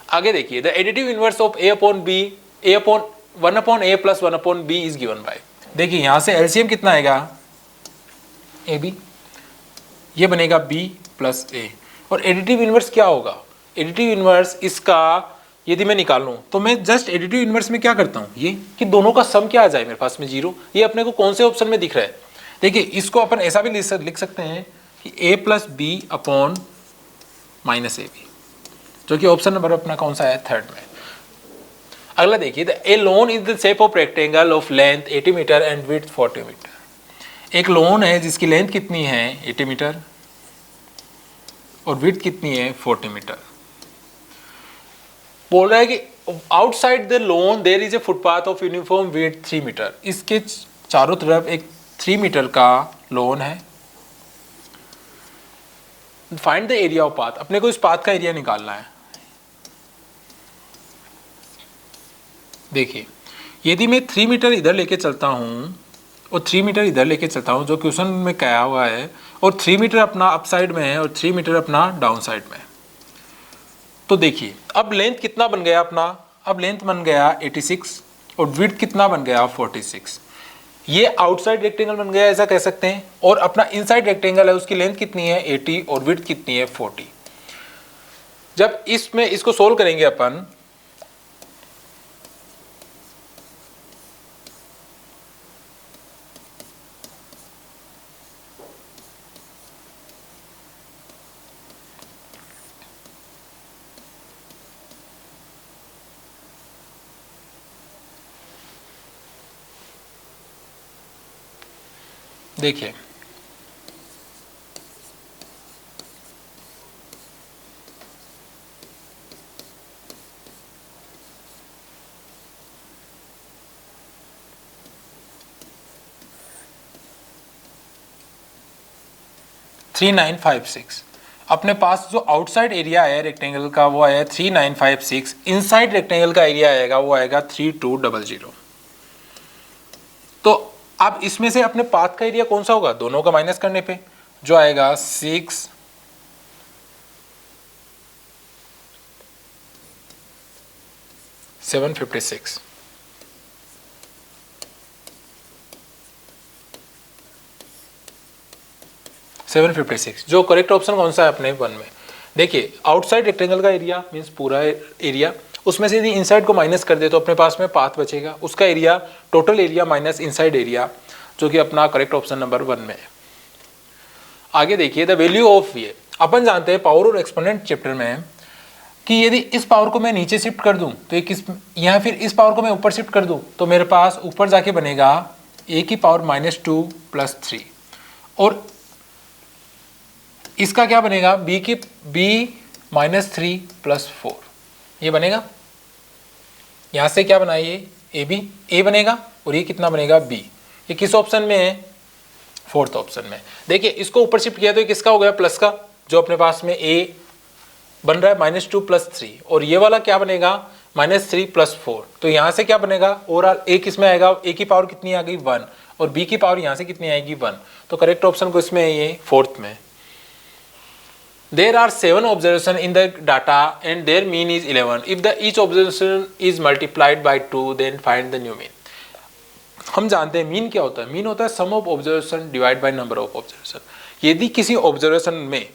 आगे देखिए the additive inverse of A upon B, 1/A plus 1/B is given by. देखिए यहाँ से LCM कितना आएगा AB, ये बनेगा B प्लस A, और एडिटिव इनवर्स क्या होगा, एडिटिव इनवर्स इसका यदि मैं निकालूं तो मैं जस्ट एडिटिव इनवर्स में क्या करता हूं, ये कि दोनों का सम क्या आ जाए मेरे पास में 0, ये अपने को कौन से ऑप्शन में दिख रहा है। देखिए इसको अपन ऐसा भी लिख सकते हैं कि A plus B upon minus AB, जो कि ऑप्शन नंबर अपना कौन सा है थर्ड में। अगला देखिए a lawn is the shape of rectangle of length 80 metre and width 40 metre. एक लोन है जिसकी लेंथ कितनी है 80 मीटर और विड्थ कितनी है 40 मीटर। बोल रहा है कि outside the lawn there is a footpath of uniform width 3 metre. इसके चारों तरफ एक 3 मीटर का लोन है। Find the area of path, अपने को इस पाथ का एरिया निकालना है। देखिए यदि मैं 3 मीटर इधर लेके चलता हूँ और 3 मीटर इधर लेके चलता हूँ जो क्वेश्चन में कहा हुआ है, और 3 मीटर अपना अप साइड में है और 3 मीटर अपना डाउन साइड में है, तो देखिए अब लेंथ कितना बन गया अपना, अब लेंथ बन गया 86 और विड्थ कितना बन गया 46। ये आउटसाइड रेक्टेंगल बन गया ऐसा कह सकते हैं, और अपना इनसाइड रेक्टेंगल है उसकी लेंथ कितनी है 80 और विड्थ कितनी है 40। जब इसमें इसको सोल्व करेंगे अपन, देखिए थ्री 3956 अपने पास जो आउटसाइड एरिया है रेक्टेंगल का वो आया 3956, इनसाइड रेक्टेंगल का एरिया आएगा वो आएगा 3200। तो अब इसमें से अपने पाथ का एरिया कौन सा होगा, दोनों का माइनस करने पे जो आएगा 6 756। जो करेक्ट ऑप्शन कौन सा है अपने वन में। देखिए आउटसाइड रेक्टेंगल का एरिया मींस पूरा एरिया, उसमें से यदि इनसाइड को माइनस कर दे तो अपने पास में पाथ बचेगा, उसका area total area minus inside area, जो कि अपना करेक्ट ऑप्शन नंबर 1 में है। आगे देखिए द वैल्यू ऑफ ये, अपन जानते हैं पावर और एक्सपोनेंट चैप्टर में कि यदि इस पावर को मैं नीचे शिफ्ट कर दूं तो एक यहाँ फिर इस पावर को मैं ऊपर शिफ्ट कर दूं तो मेरे पास ऊपर जाके बनेगा a की पावर -2 + 3, और इसका क्या बनेगा b -3 + 4, ये बनेगा। यहाँ से क्या बनाइए a बनेगा और ये कितना बनेगा b। ये किस ऑप्शन में है, 4th ऑप्शन में। देखिए इसको ऊपर शिफ्ट किया तो ये किसका हो गया, प्लस का, जो अपने पास में a बन रहा है -2 + 3, और ये वाला क्या बनेगा -3 + 4। तो यहाँ से क्या बनेगा ओवरऑल a किसमें आएगा, a की पावर कितनी आ गई 1 और b की पावर यहाँ से कितनी आएगी 1। तो करेक्ट ऑप्शन को इसमें ये 4th में। There are 7 observations in the data and their mean is 11. If the each observation is multiplied by 2, then find the new mean. हम जानते हैं मीन क्या होता है, मीन होता है sum of observation divide by number of observation. यदि किसी ऑब्जर्वेशन में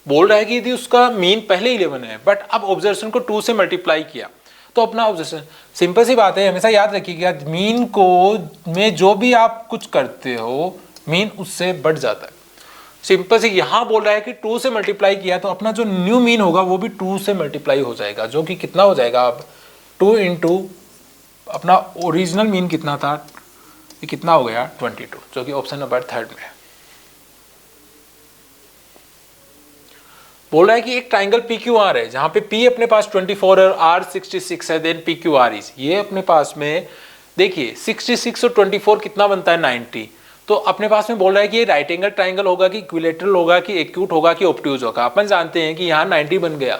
बोल रहा है कि यदि उसका मीन पहले 11 है बट अब ऑब्जर्वेशन को 2 से मल्टीप्लाई किया तो अपना ऑब्जर्वेशन, सिंपल सी बात है, हमेशा याद रखिएगा मीन को में जो भी आप कुछ करते हो मीन उससे बढ़ जाता है। सिंपल से यहाँ बोल रहा है कि 2 से मल्टीप्लाई किया तो अपना जो न्यू मीन होगा वो भी 2 से मल्टीप्लाई हो जाएगा, जो कि कितना हो जाएगा अब 2 × अपना ओरिजिनल मीन कितना था, ये कितना हो गया 22, जो कि ऑप्शन नंबर 3rd में है। बोल रहा है कि एक ट्राइंगल PQR है जहां पे P अपने पास 24 और R 66 है, देन PQR इज, ये अपने पास में देखिए 66 और 24 कितना बनता है 90। तो अपने पास में बोल रहा है कि ये राइट एंगल ट्राइंगल होगा कि इक्विलेटरल होगा कि एक्यूट होगा कि ऑब्ट्यूज होगा। अपन जानते हैं कि यहाँ 90 बन गया,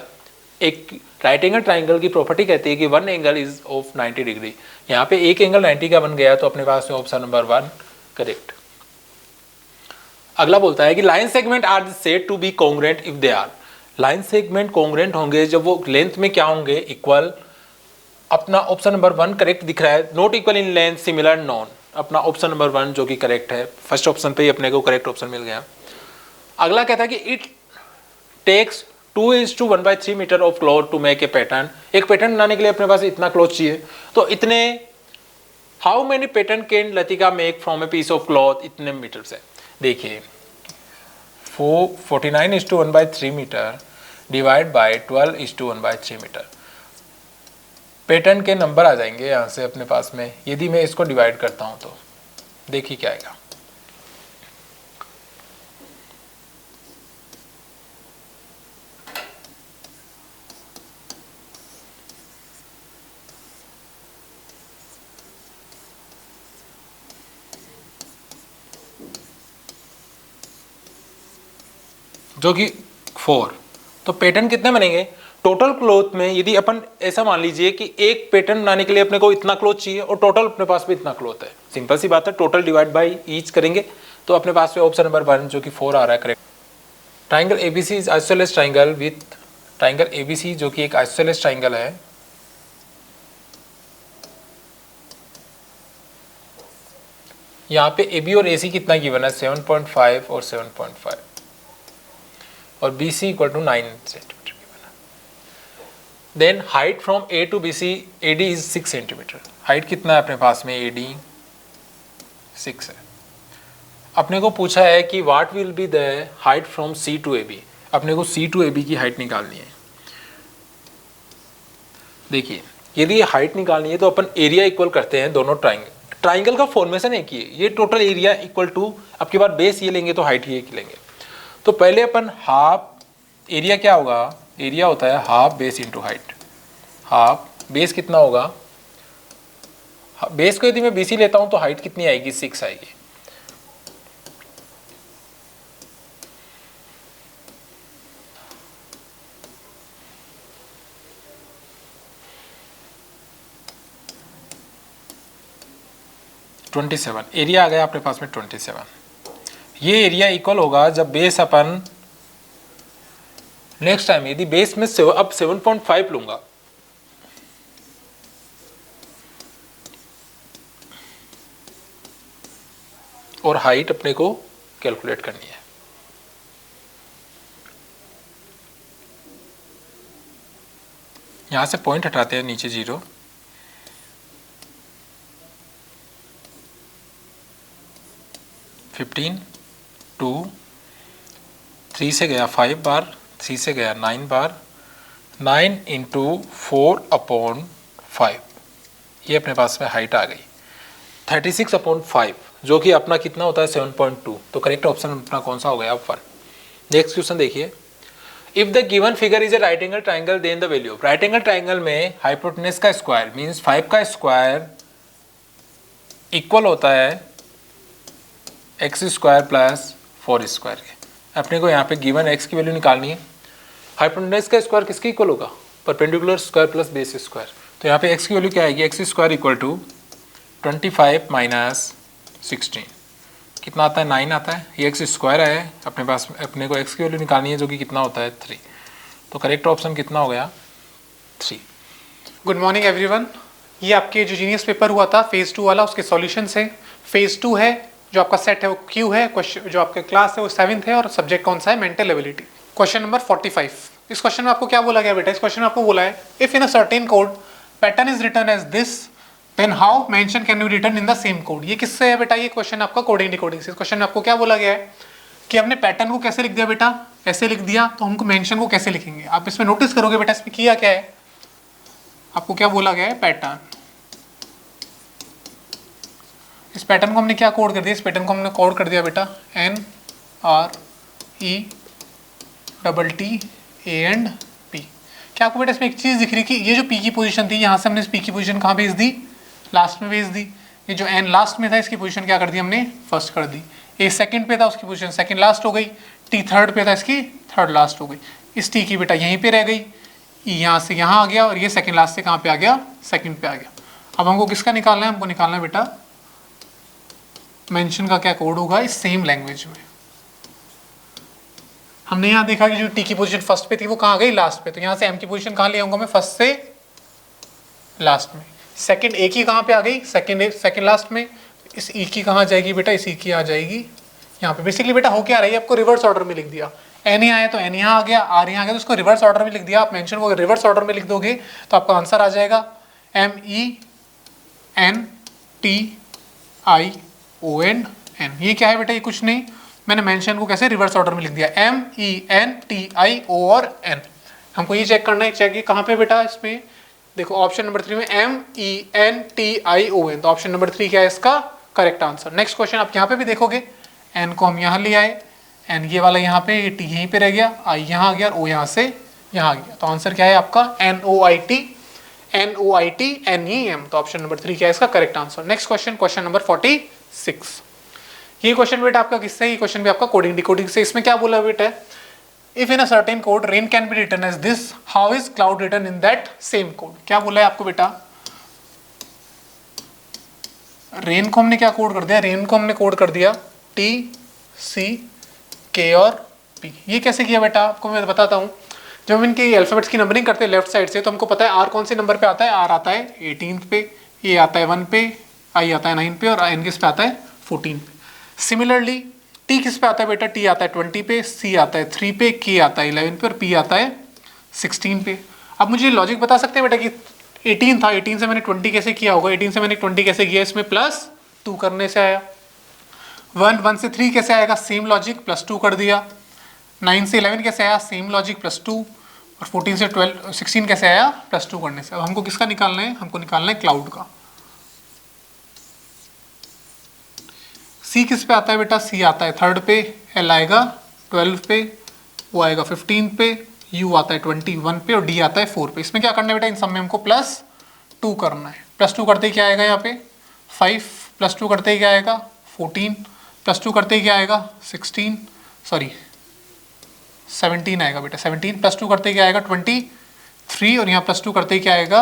एक राइट एंगल ट्राइंगल की प्रॉपर्टी कहती है कि 1 एंगल इज ऑफ 90 डिग्री, यहाँ पे एक एंगल 90 का बन गया, तो अपने पास में ऑप्शन नंबर 1 करेक्ट। अगला बोलता है कि line segment are said to be congruent if they are, line segment congruent होंगे जब वो लेंथ में क्या होंगे इक्वल। अपना ऑप्शन नंबर 1 करेक्ट दिख रहा है, not equal in length similar non, अपना ऑप्शन नंबर 1 जो कि करेक्ट है। फर्स्ट ऑप्शन पे ही अपने को करेक्ट ऑप्शन मिल गया। अगला कहता है कि it takes 2:1/3 metre of cloth to make a pattern, एक पैटर्न बनाने के लिए अपने पास इतना क्लॉथ चाहिए, तो इतने how many pattern can Latika make from a piece of cloth, इतने मीटर से। देखिए 49:1/3 metre divide by 12:1/3 metre, pattern के नंबर आ जाएंगे यहाँ से अपने पास में। यदि मैं इसको डिवाइड करता हूँ तो देखिए क्या आएगा, जो कि 4, तो पैटर्न कितने बनेंगे टोटल क्लॉथ में? यदि अपन ऐसा मान लीजिए कि एक पैटर्न बनाने के लिए अपने को इतना क्लॉथ चाहिए और टोटल अपने पास में इतना क्लॉथ है, सिंपल सी बात है, टोटल डिवाइड बाई ईच करेंगे तो अपने पास में ऑप्शन नंबर 1 जो कि 4 आ रहा है correct. Triangle ABC is isosceles triangle with, triangle ABC जो कि एक आइसोसेलेस ट्राइंगल है, यहाँ पे ए बी और ए सी कितना गिवन है 7.5 और 7.5 और B C equal to 9 centimetre given है। Then height from A to B C A D is 6 centimetre. Height कितना है अपने पास में? ए डी 6 है। अपने को पूछा है कि what will be the height from C to A B. अपने को सी टू ए बी की हाइट निकालनी है। देखिए यदि हाइट निकालनी है तो अपन एरिया इक्वल करते हैं दोनों ट्राइंगल का फॉर्मेशन एक ही है, ये टोटल एरिया इक्वल टू, अब की बार बेस ये लेंगे तो हाइट ये लेंगे। तो पहले अपन हाफ, एरिया क्या होगा? एरिया होता है half base into height. Half base कितना होगा? बेस को यदि मैं BC लेता हूं तो हाइट कितनी आएगी? 6 आएगी। एरिया आ गया अपने पास में 27। ये एरिया इक्वल होगा जब बेस अपन नेक्स्ट टाइम यदि बेस में अब 7.5 लूंगा और हाइट अपने को कैलकुलेट करनी है। यहां से पॉइंट हटाते हैं, नीचे 0, फिफ्टीन 2 3 से गया 5 बार, 3 से गया 9 बार, 9 इंटू 4/5, ये अपने पास में हाइट आ गई 36/5 जो कि अपना कितना होता है 7.2। तो करेक्ट ऑप्शन अपना कौन सा हो गया? 1। नेक्स्ट क्वेश्चन देखिए, if the given figure is a right angle triangle then the value of, right angle triangle में हाइपोटेनस का स्क्वायर मीन्स 5 का स्क्वायर इक्वल होता है x² प्लस 4² के। अपने को यहाँ पे गिवन x की वैल्यू निकालनी है। हाइपोटेनस का स्क्वायर किसके इक्वल होगा? Perpendicular square plus base square. तो यहाँ पे x की वैल्यू क्या आएगी? x² इक्वल टू 25 माइनस 16, कितना आता है? 9 आता है। ये x² है अपने पास, अपने को x की वैल्यू निकालनी है जो कि कितना होता है 3। तो करेक्ट ऑप्शन कितना हो गया? 3। Good morning everyone. ये आपके जो जीनियस पेपर हुआ था फेज 2 वाला, उसके सॉल्यूशंस है। फेज 2 है, जो आपका सेट है वो Q है, क्वेश्चन जो आपका क्लास है वो 7th है और सब्जेक्ट कौन सा है? Mental ability. Question number 45। इस क्वेश्चन में आपको क्या बोला गया बेटा? इस क्वेश्चन में आपको बोला है if in a certain code pattern is written as this then how mention can you return in the same code. ये किससे है बेटा? ये क्वेश्चन आपका कोडिंग डिकोडिंग से। इस क्वेश्चन में आपको क्या बोला गया है कि हमने पैटर्न को कैसे लिख दिया बेटा? ऐसे लिख दिया, तो हमको मेंशन को कैसे लिखेंगे? आप इसमें नोटिस करोगे बेटा, इसमें किया क्या है? आपको क्या बोला गया है? पैटर्न। इस पैटर्न को हमने क्या कोड कर दिया? इस पैटर्न को हमने कोड कर दिया बेटा NRETTAP। क्या आपको बेटा इसमें एक चीज़ दिख रही कि ये जो P की पोजीशन थी, यहाँ से हमने इस P की पोजीशन कहाँ भेज दी? लास्ट में भेज दी। ये जो N लास्ट में था, इसकी पोजीशन क्या कर दी हमने? फर्स्ट कर दी। A सेकंड पे था, उसकी पोजीशन सेकंड लास्ट हो गई। T थर्ड पे था, इसकी थर्ड लास्ट हो गई। इस T की बेटा यहीं पे रह गई, यहाँ से यहाँ आ गया और ये सेकंड लास्ट से कहाँ पे आ गया? सेकंड पे आ गया। अब हमको किसका निकालना है? हमको निकालना है बेटा मेंशन का क्या कोड होगा इस सेम लैंग्वेज में। हमने यहाँ देखा कि जो टी की पोजीशन फर्स्ट पे थी वो कहाँ गई? लास्ट पे। तो यहाँ से एम की पोजीशन कहाँ ले आऊंगा मैं? फर्स्ट से लास्ट में। सेकंड ए की कहाँ पे आ गई? सेकंड लास्ट में। इस ई की कहाँ जाएगी बेटा? इस ई की आ जाएगी यहाँ पे। बेसिकली बेटा हो क्या रही है, आपको रिवर्स ऑर्डर में लिख दिया। एन यहाँ आया तो एन यहाँ आ गया, आर यहाँ आ गया तो उसको रिवर्स ऑर्डर में लिख दिया। आप मेंशन को रिवर्स ऑर्डर में लिख दोगे तो आपका आंसर आ जाएगा MENTION। ये क्या है बेटा? ये कुछ नहीं, मैंने मेंशन को कैसे रिवर्स ऑर्डर में लिख दिया MENTIO और N। हमको ये चेक करना है, चेक कहाँ पे बेटा? इसमें देखो ऑप्शन नंबर 3 में MENTION। तो ऑप्शन नंबर 3 क्या है इसका करेक्ट आंसर। नेक्स्ट क्वेश्चन आप यहाँ पे भी देखोगे, N को हम यहाँ ले आए, N ये वाला यहाँ पे, ये T यहीं पे रह गया, I यहाँ आ गया और O यहाँ से यहाँ आ गया। तो आंसर क्या है आपका? NOITNEM। तो ऑप्शन नंबर 3 क्या है इसका correct answer. Next question, question number 46। ये क्वेश्चन बेटा आपका किससे है? ये क्वेश्चन भी आपका कोडिंग डिकोडिंग से। इसमें क्या बोला बेटा? If in a certain code rain can be return as this, how is cloud return in that same code? क्या बोला है आपको बेटा? रेन को हमने क्या कोड कर दिया? रेन को हमने कोड कर दिया टी सी के और पी। ये कैसे किया बेटा? आपको मैं बताता हूँ। जब हम इनके अल्फाबेट्स की नंबरिंग करते हैं लेफ्ट साइड से, तो हमको पता है आर कौन से नंबर पे आता है। आर आता है 18 पे, ए आता है 1 पे, आई आता है 9 पे और एन किस पे आता है 14 पे। सिमिलरली टी किस पे आता है बेटा? टी आता है 20 पे, सी आता है 3 पे, के आता है 11 पे और पी आता है 16 पे। अब मुझे लॉजिक बता सकते हैं बेटा कि 18 था, 18 से मैंने 20 कैसे किया होगा? 18 से मैंने 20 कैसे किया? इसमें +2 करने से आया। 1 से 3 कैसे आएगा? सेम लॉजिक, +2 कर दिया। 9 से 11 कैसे आया? Same logic, +2। और 14 से 16 कैसे आया? +2 करने से। अब हमको किसका निकालना है? हमको निकालना है क्लाउड का। सी किस पे आता है बेटा? सी आता है 3rd पे, एल आएगा 12 पे, वो आएगा 15 पे, यू आता है 21 पे और डी आता है 4 पे। इसमें क्या करना है बेटा? इन सब में हमको +2 करना है। +2 करते ही क्या आएगा यहाँ पे? 5, +2 करते ही क्या आएगा? 14, +2 करते ही क्या आएगा? 17 आएगा बेटा। 17 +2 करते ही क्या आएगा? 23 और यहाँ +2 करते ही क्या आएगा?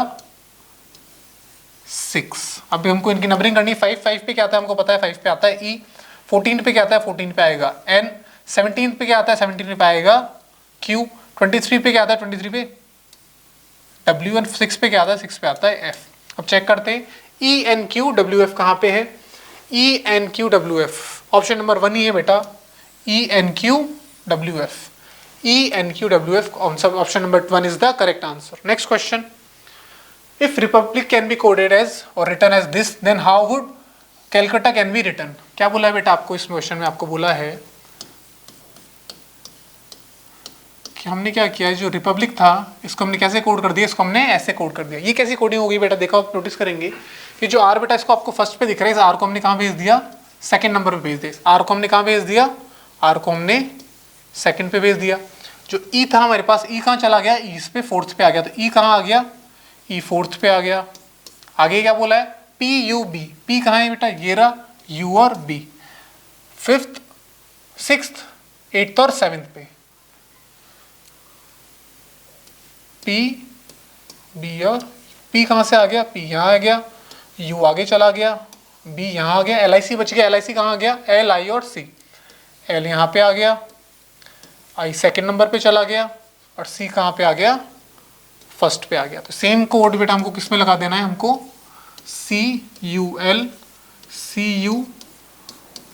6। अब हमको इनकी नंबरिंग करनी है। 5 पे क्या आता है? हमको पता है 5 पे आता है ई। 14 पे क्या आता है? 14 पे आएगा एन। 17 पे क्या आता है? 17 पे आएगा क्यू। 23 पे क्या आता है? 23 पे डब्ल्यू। एंड 6 पे क्या आता है? 6 पे आता है एफ। अब चेक करते हैं E N Q W F कहाँ पे है? E N Q W F option number 1 ही है बेटा। E N Q W F, E N Q W F option number 1 is the correct answer. Next question, if republic can be coded as और written as this, then how would Calcutta can be written? क्या बोला है बेटा आपको इस question में? आपको बोला है कि हमने क्या किया है, जो रिपब्लिक था इसको हमने कैसे कोड कर दिया? इसको हमने ऐसे कोड कर दिया। ये कैसी कोडिंग होगी बेटा? देखो आप नोटिस करेंगे कि जो आर बेटा इसको आपको फर्स्ट पे दिख रहा है, इस आर को हमने कहाँ भेज दिया? सेकंड नंबर पे भेज दिया। आर को हमने कहाँ भेज दिया? आर को हमने सेकंड पे भेज दिया। जो ई था हमारे पास, ई कहाँ चला गया? ई पे 4th पे आ गया। तो ई कहाँ आ गया? ई 4th पे आ गया। आगे क्या बोला है? P U B. पी कहाँ है बेटा? ये रहा यू और बी। 5th 6th 8th और 7th पे पी बी और पी कहाँ से आ गया? पी यहाँ आ गया, यू आगे चला गया, बी यहाँ आ गया, एल आई सी बच गया। एल आई सी कहाँ आ गया? एल आई और सी। एल यहाँ पे आ गया, आई सेकंड नंबर पे चला गया और सी कहाँ पे आ गया? फर्स्ट पे आ गया। तो सेम कोड बेटा हमको किस में लगा देना है? हमको C U L C U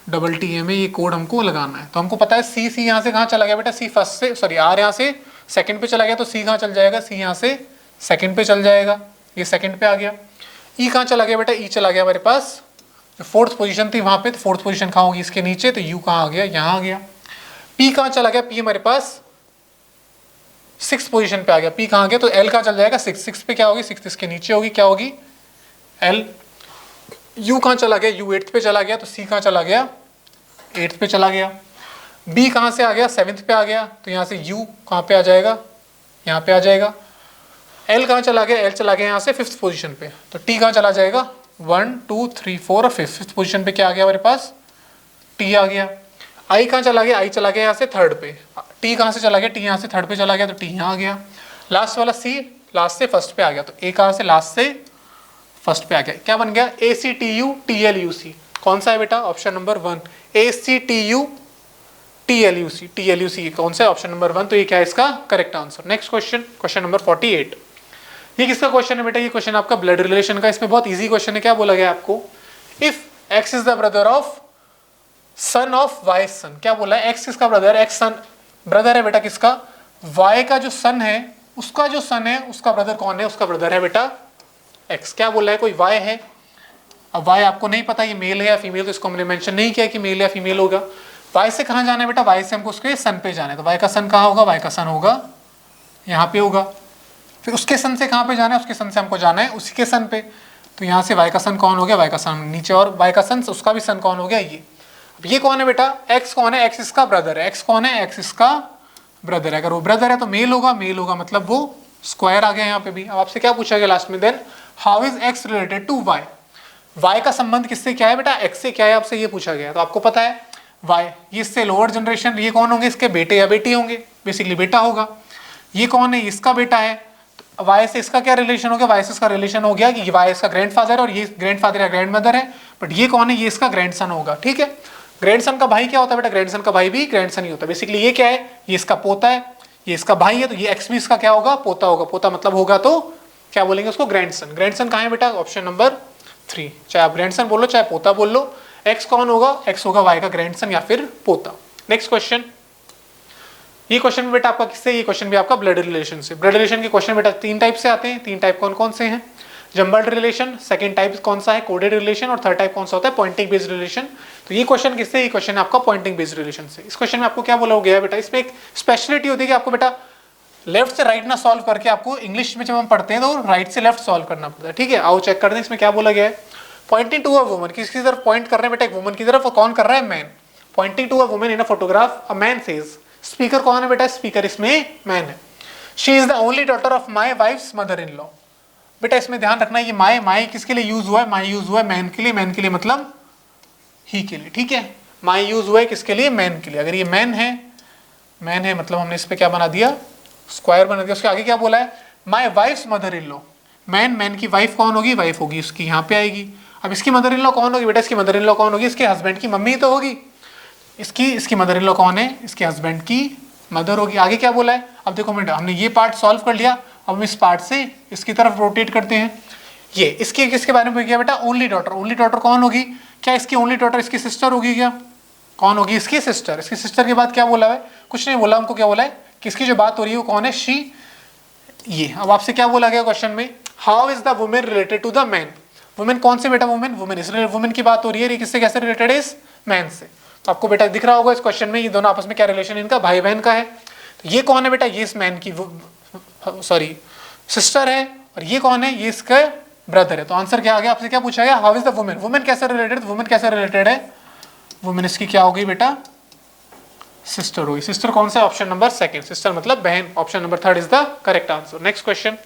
double T A में ये कोड हमको लगाना है। तो हमको पता है सी यहाँ से कहाँ चला गया बेटा? सी फर्स्ट से, सॉरी आर यहाँ से सेकंड पे चला गया, तो सी कहाँ चल जाएगा? सी यहाँ से सेकंड पे चल जाएगा, ये सेकंड पे आ गया। ई कहाँ चला गया बेटा? ई चला गया हमारे पास जो 4th पोजीशन थी वहाँ पे, तो 4th पोजीशन कहाँ होगी? इसके नीचे। तो यू कहाँ आ गया? यहाँ आ गया। पी कहाँ चला गया? पी हमारे पास 6th पोजीशन पे आ गया। पी कहाँ गया? तो एल कहाँ चल जाएगा? 6 पे क्या होगी? 6 इसके नीचे होगी, क्या होगी? एल। यू कहाँ चला गया? यू 8th पे चला गया, तो सी कहाँ चला गया? 8th पे चला गया। बी कहाँ से आ गया? 7th पे आ गया, तो यहाँ से यू कहाँ पे आ जाएगा? यहाँ पे आ जाएगा। एल कहाँ चला गया? एल चला गया यहाँ से 5th पोजीशन पे, तो टी कहाँ चला जाएगा? 1 2 3 4 और 5th पोजीशन पे क्या आ गया हमारे पास? टी आ गया। आई कहाँ चला गया? आई चला गया यहाँ से 3rd पे। टी कहाँ से चला गया? टी यहाँ से 3rd पे चला गया, तो टी यहाँ आ गया। लास्ट वाला सी लास्ट से फर्स्ट पे आ गया, तो ए कहाँ से? लास्ट से फर्स्ट पे आ गया। क्या बन गया? A C T U T L U C. कौन सा है बेटा? Option number 1। A C T U T L U C. T L U C कौन सा है? Option number 1। तो ये क्या है इसका correct answer. Next question, question number 48। ये किसका क्वेश्चन है बेटा? ये क्वेश्चन आपका ब्लड रिलेशन का। इसमें बहुत इजी क्वेश्चन है। क्या बोला गया आपको? If X is the brother of son of Y son. क्या बोला है? एक्स किसका ब्रदर? एक्स सन ब्रदर है बेटा किसका? वाई का जो सन है उसका जो सन है उसका ब्रदर कौन है? उसका ब्रदर है बेटा एक्स। क्या बोला है? कोई वाई है। अब वाई आपको नहीं पता ये मेल है या फीमेल, तो इसको हमने मेंशन नहीं किया कि मेल या फीमेल होगा। वाई से कहाँ जाना है बेटा? वाई से हमको उसके सन पे जाना है, तो वाई का सन कहाँ होगा? वाई का सन होगा यहाँ पे होगा। फिर उसके सन से कहाँ पे जाना है? उसके सन से हमको जाना है उसी के सन पे, तो यहाँ से वाई का सन कौन हो गया? वाई का सन नीचे, और वाई का सन उसका भी सन कौन हो गया? ये। अब ये कौन है बेटा? एक्स कौन है? एक्स इसका ब्रदर है। एक्स कौन है? एक्स इसका ब्रदर है। अगर वो ब्रदर है तो मेल होगा, मेल होगा मतलब वो स्क्वायर आ गया यहाँ पे भी। अब आपसे क्या पूछा गया लास्ट में? Then how is X related to Y? Y का संबंध किससे क्या है बेटा? एक्स से क्या है? आपसे ये पूछा गया। तो आपको पता है वाई, ये इससे लोअर जनरेशन, ये कौन होंगे, इसके बेटे या बेटी होंगे, बेसिकली बेटा होगा। ये कौन है, इसका बेटा है, तो वाई से इसका क्या रिलेशन हो गया, वाई से इसका रिलेशन हो गया कि वाई इसका ग्रैंडफादर है और ये ग्रैंडफादर या ग्रैंडमदर है, बट ये कौन है, ये इसका ग्रैंडसन होगा। ठीक है, ग्रैंडसन का भाई क्या होता है बेटा, ग्रैंडसन का भाई भी ग्रैंडसन ही होता है। बेसिकली ये क्या है, ये इसका पोता है, ये इसका भाई है, तो ये एक्स भी इसका क्या होगा, पोता होगा। पोता मतलब होगा तो क्या बोलेंगे उसको, ग्रैंडसन। ग्रैंडसन कहाँ है बेटा, ऑप्शन नंबर 3, चाहे आप ग्रैंडसन बोलो चाहे पोता बोल लो। एक्स कौन होगा, एक्स होगा वाई का ग्रैंडसन या फिर पोता। नेक्स्ट क्वेश्चन, ये क्वेश्चन बेटा आपका किससे, ये क्वेश्चन भी आपका ब्लड रिलेशन से। ब्लड रिलेशन के क्वेश्चन बेटा 3 टाइप से आते हैं। 3 टाइप कौन कौन से हैं, जम्बल्ड रिलेशन, सेकंड टाइप कौन सा है, कोडेड रिलेशन, और थर्ड टाइप कौन सा होता है, पॉइंटिंग बेस्ड रिलेशन। तो ये क्वेश्चन किससे, ये क्वेश्चन है आपका पॉइंटिंग बेस्ड रिलेशन से। इस क्वेश्चन में आपको क्या बोला गया है बेटा, इसमें एक स्पेशलिटी होती है कि आपको बेटा लेफ्ट से राइट ना सॉल्व करके, आपको इंग्लिश में जब हम पढ़ते हैं तो राइट से लेफ्ट सॉल्व करना पड़ता है। ठीक है, आओ चेक करते हैं इसमें क्या बोला गया है। पॉइंटिंग टू अ वुमन, किसकी तरफ पॉइंट कर रहे हैं बेटा, एक वुमन की तरफ, और कौन कर रहा है, man. Pointing to a woman in a photograph, a man says, speaker कौन है बेटा, स्पीकर इसमें मैन है। She is the only daughter of my wife's mother in law. बेटा इसमें ध्यान रखना है, ये माई माई किसके लिए यूज हुआ है, माई यूज हुआ है मैन के लिए, मैन के लिए मतलब ही के लिए। ठीक है, माई यूज हुआ है किसके लिए, मैन के लिए। अगर ये मैन है मतलब हमने इस पे क्या बना दिया, स्क्वायर बना दिया। उसके आगे क्या बोला है, my wife's mother in law. Man की वाइफ कौन होगी, वाइफ होगी उसकी, यहाँ पे आएगी। अब इसकी मदर इन लॉ कौन होगी बेटा, इसकी मदर इन लॉ कौन होगी, इसके हस्बैंड की मम्मी तो होगी। इसकी मदर इन लॉ कौन है, इसके हस्बैंड की मदर होगी। आगे क्या बोला है, अब देखो बेटा हमने ये पार्ट सॉल्व कर लिया, अब हम इस पार्ट से इसकी तरफ रोटेट करते हैं। ये इसकी किसके बारे में किया बेटा, ओनली डॉटर। ओनली डॉटर कौन होगी, क्या इसकी ओनली डॉटर इसकी सिस्टर होगी, क्या कौन होगी, इसकी सिस्टर। इसकी सिस्टर के बाद क्या बोला है, कुछ नहीं बोला, हमको क्या बोला है, किसकी जो बात हो रही है वो कौन है, शी। ये अब आपसे क्या बोला गया क्वेश्चन में, how is the woman related to the man. Woman कौन से बेटा, वुमेन इसलिए वुमेन की बात हो रही है, ये किससे कैसे रिलेटेड है, इस मैन से। तो आपको बेटा दिख रहा होगा इस क्वेश्चन में ये दोनों आपस में क्या रिलेशन, इनका भाई बहन का है। तो ये कौन है बेटा, ये इस मैन की सॉरी सिस्टर है, और ये कौन है, ये इसका ब्रदर है। तो आंसर क्या आ गया, आपसे क्या पूछा गया, how is the women. Women कैसे रिलेटेड, वुमेन कैसे रिलेटेड है, वुमेन इसकी क्या हो गई बेटा, सिस्टर हुई। सिस्टर कौन सा, ऑप्शन नंबर 2, सिस्टर मतलब बहन। Option number 3 is the correct answer. Next question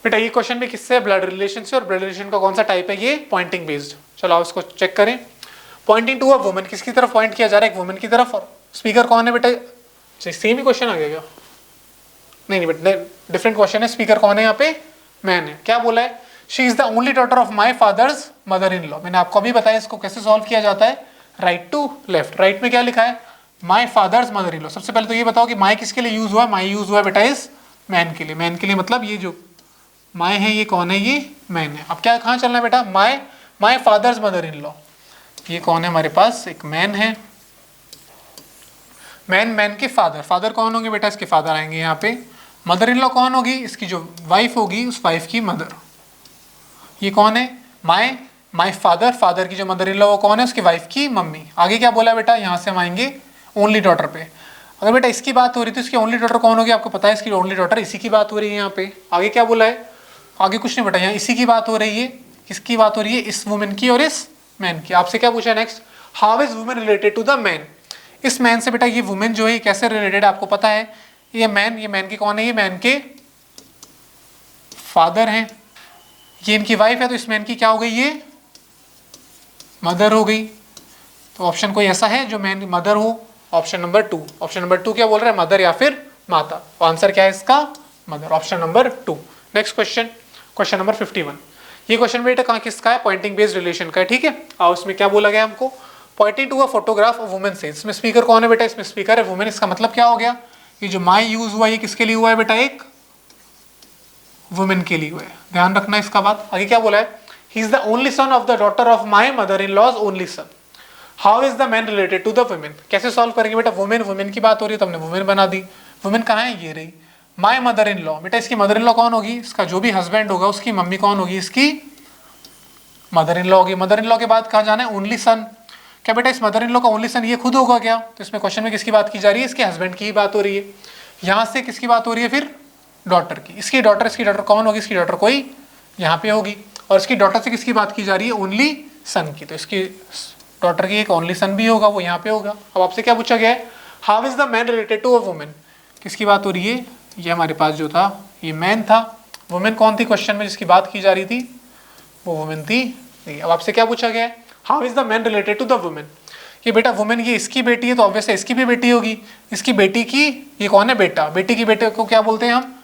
बेटा, ये क्वेश्चन भी किससे, ब्लड रिलेशन से, और ब्लड रिलेशन का कौन सा टाइप है, ये पॉइंटिंग बेस्ड। चलो आप इसको चेक करें। पॉइंटिंग टू अ वुमन, किसकी तरफ पॉइंट किया जा रहा है, एक वुमन की तरफ, और स्पीकर कौन है बेटा, सेम ही क्वेश्चन आ गया क्या, नहीं बेटा डिफरेंट क्वेश्चन है। स्पीकर कौन है यहाँ पे, मैन है। क्या बोला है, she is the only daughter of my father's mother in law. मैंने आपको अभी बताया इसको कैसे सॉल्व किया जाता है, राइट टू लेफ्ट। राइट में क्या लिखा है, my father's mother in law. सबसे पहले तो ये बताओ कि माई किसके लिए यूज हुआ है, माई यूज हुआ है बेटा इस मैन के लिए। मैन के लिए मतलब ये जो माई है ये कौन है, ये मैन है। अब क्या कहाँ चलना है बेटा, my father's mother in law, ये कौन है हमारे पास, एक मैन है। मैन के फादर कौन होंगे बेटा, इसके फादर आएंगे यहाँ पे। मदर इन लॉ कौन होगी, इसकी जो वाइफ होगी उस वाइफ की मदर। ये कौन है, माई फादर की जो मदर इन लॉ वो कौन है, उसकी वाइफ की मम्मी। आगे क्या बोला बेटा, यहाँ से हम आएंगे ओनली डॉटर पे। अगर बेटा इसकी बात हो रही तो इसकी ओनली डॉटर कौन होगी, आपको पता है इसकी ओनली डॉटर इसी की बात हो रही है यहाँ पे। आगे क्या बोला है, आगे कुछ नहीं बेटा, यहाँ इसी की बात हो रही है। किसकी बात हो रही है, इस वुमेन की और इस मैन की। आपसे क्या पूछा है next, how is woman related to the man. इस मैन से बेटा ये वुमेन जो है कैसे रिलेटेड आपको पता है। ये मैन के कौन है, ये मैन के फादर हैं। ये इनकी वाइफ है, तो इस मैन की क्या हो गई, ये मदर हो गई। तो ऑप्शन कोई ऐसा है जो मैन मदर हो, ऑप्शन नंबर 2। ऑप्शन नंबर 2 क्या बोल रहा है, मदर या फिर माता। तो आंसर क्या है इसका, mother, option number 2। Next question, question number 51। ये क्वेश्चन बेटा कहाँ किसका है, पॉइंटिंग बेस्ड रिलेशन का है। ठीक है, और उसमें क्या बोला गया हमको, pointing to a photograph of woman से। इसमें स्पीकर कौन है बेटा, इसमें स्पीकर है वुमेन। इसका मतलब क्या हो गया, ये जो माई यूज हुआ ये किसके लिए हुआ है बेटा, एक वुमेन के लिए हुआ है। ध्यान रखना इसका बात। आगे क्या बोला है, he is the only son of the daughter of my mother in law's only son. How is the man related to the woman. कैसे सॉल्व करेंगे बेटा, वुमेन की बात हो रही है तो हमने वुमेन बना दी। वुमेन कहाँ है, ये रही माई मदर इन लॉ। बेटा इसकी मदर इन लॉ कौन होगी, इसका जो भी हस्बैंड होगा उसकी मम्मी कौन होगी, इसकी मदर इन लॉ होगी। मदर इन लॉ के बाद कहाँ जाना है, ओनली सन। क्या बेटा इस मदर इन लॉ का ओनली सन ये खुद होगा क्या, तो इसमें क्वेश्चन में किसकी बात की जा रही है, इसके हस्बैंड की ही बात हो रही है। यहाँ से किसकी बात हो रही है, फिर डॉटर की। इसकी डॉटर कौन होगी, इसकी डॉटर कोई यहाँ पे होगी। और इसकी डॉटर से किसकी बात की जा रही है, ओनली सन की। तो इसकी डॉटर की एक ओनली सन भी होगा, वो यहाँ पे होगा। अब आपसे क्या पूछा गया है, how is the man related to a woman. किसकी बात हो रही है, ये हमारे पास जो था ये मैन था। वुमेन कौन थी क्वेश्चन में जिसकी बात की जा रही थी, वो वुमेन थी। अब आपसे क्या पूछा गया है, how is the man related to the woman. ये बेटा वुमेन ये इसकी बेटी है तो ऑब्वियसली इसकी भी बेटी होगी, इसकी बेटी की, ये कौन है बेटा, बेटी की बेटे को क्या बोलते हैं हम,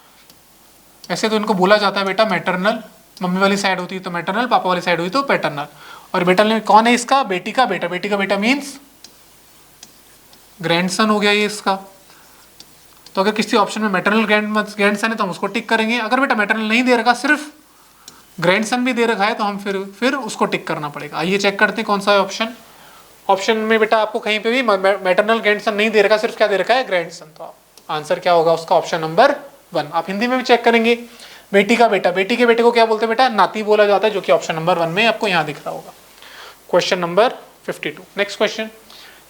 ऐसे तो इनको बोला जाता है बेटा मैटरनल, मम्मी वाली साइड होती है तो मैटरनल, पापा वाली साइड हुई तो पैटर्नल। और बेटा कौन है इसका, बेटी का बेटा, बेटी का बेटा मीन्स ग्रैंडसन हो गया ये इसका। तो अगर किसी ऑप्शन में मैटरनल ग्रैंडसन है तो हम उसको टिक करेंगे, अगर बेटा मैटरनल नहीं दे रखा सिर्फ ग्रैंडसन भी दे रखा है तो हम फिर उसको टिक करना पड़ेगा। आइए चेक करते हैं कौन सा है ऑप्शन। ऑप्शन में बेटा आपको कहीं पे भी मैटरनल ग्रैंडसन नहीं दे रखा, सिर्फ क्या दे रखा है, ग्रैंडसन। तो आंसर क्या होगा उसका, ऑप्शन नंबर 1। आप हिंदी में भी चेक करेंगे, बेटी का बेटा, बेटी के बेटे को क्या बोलते हैं बेटा, नाती बोला जाता है, जो कि ऑप्शन नंबर 1 में आपको यहाँ दिख रहा होगा। Question number 52। नेक्स्ट क्वेश्चन,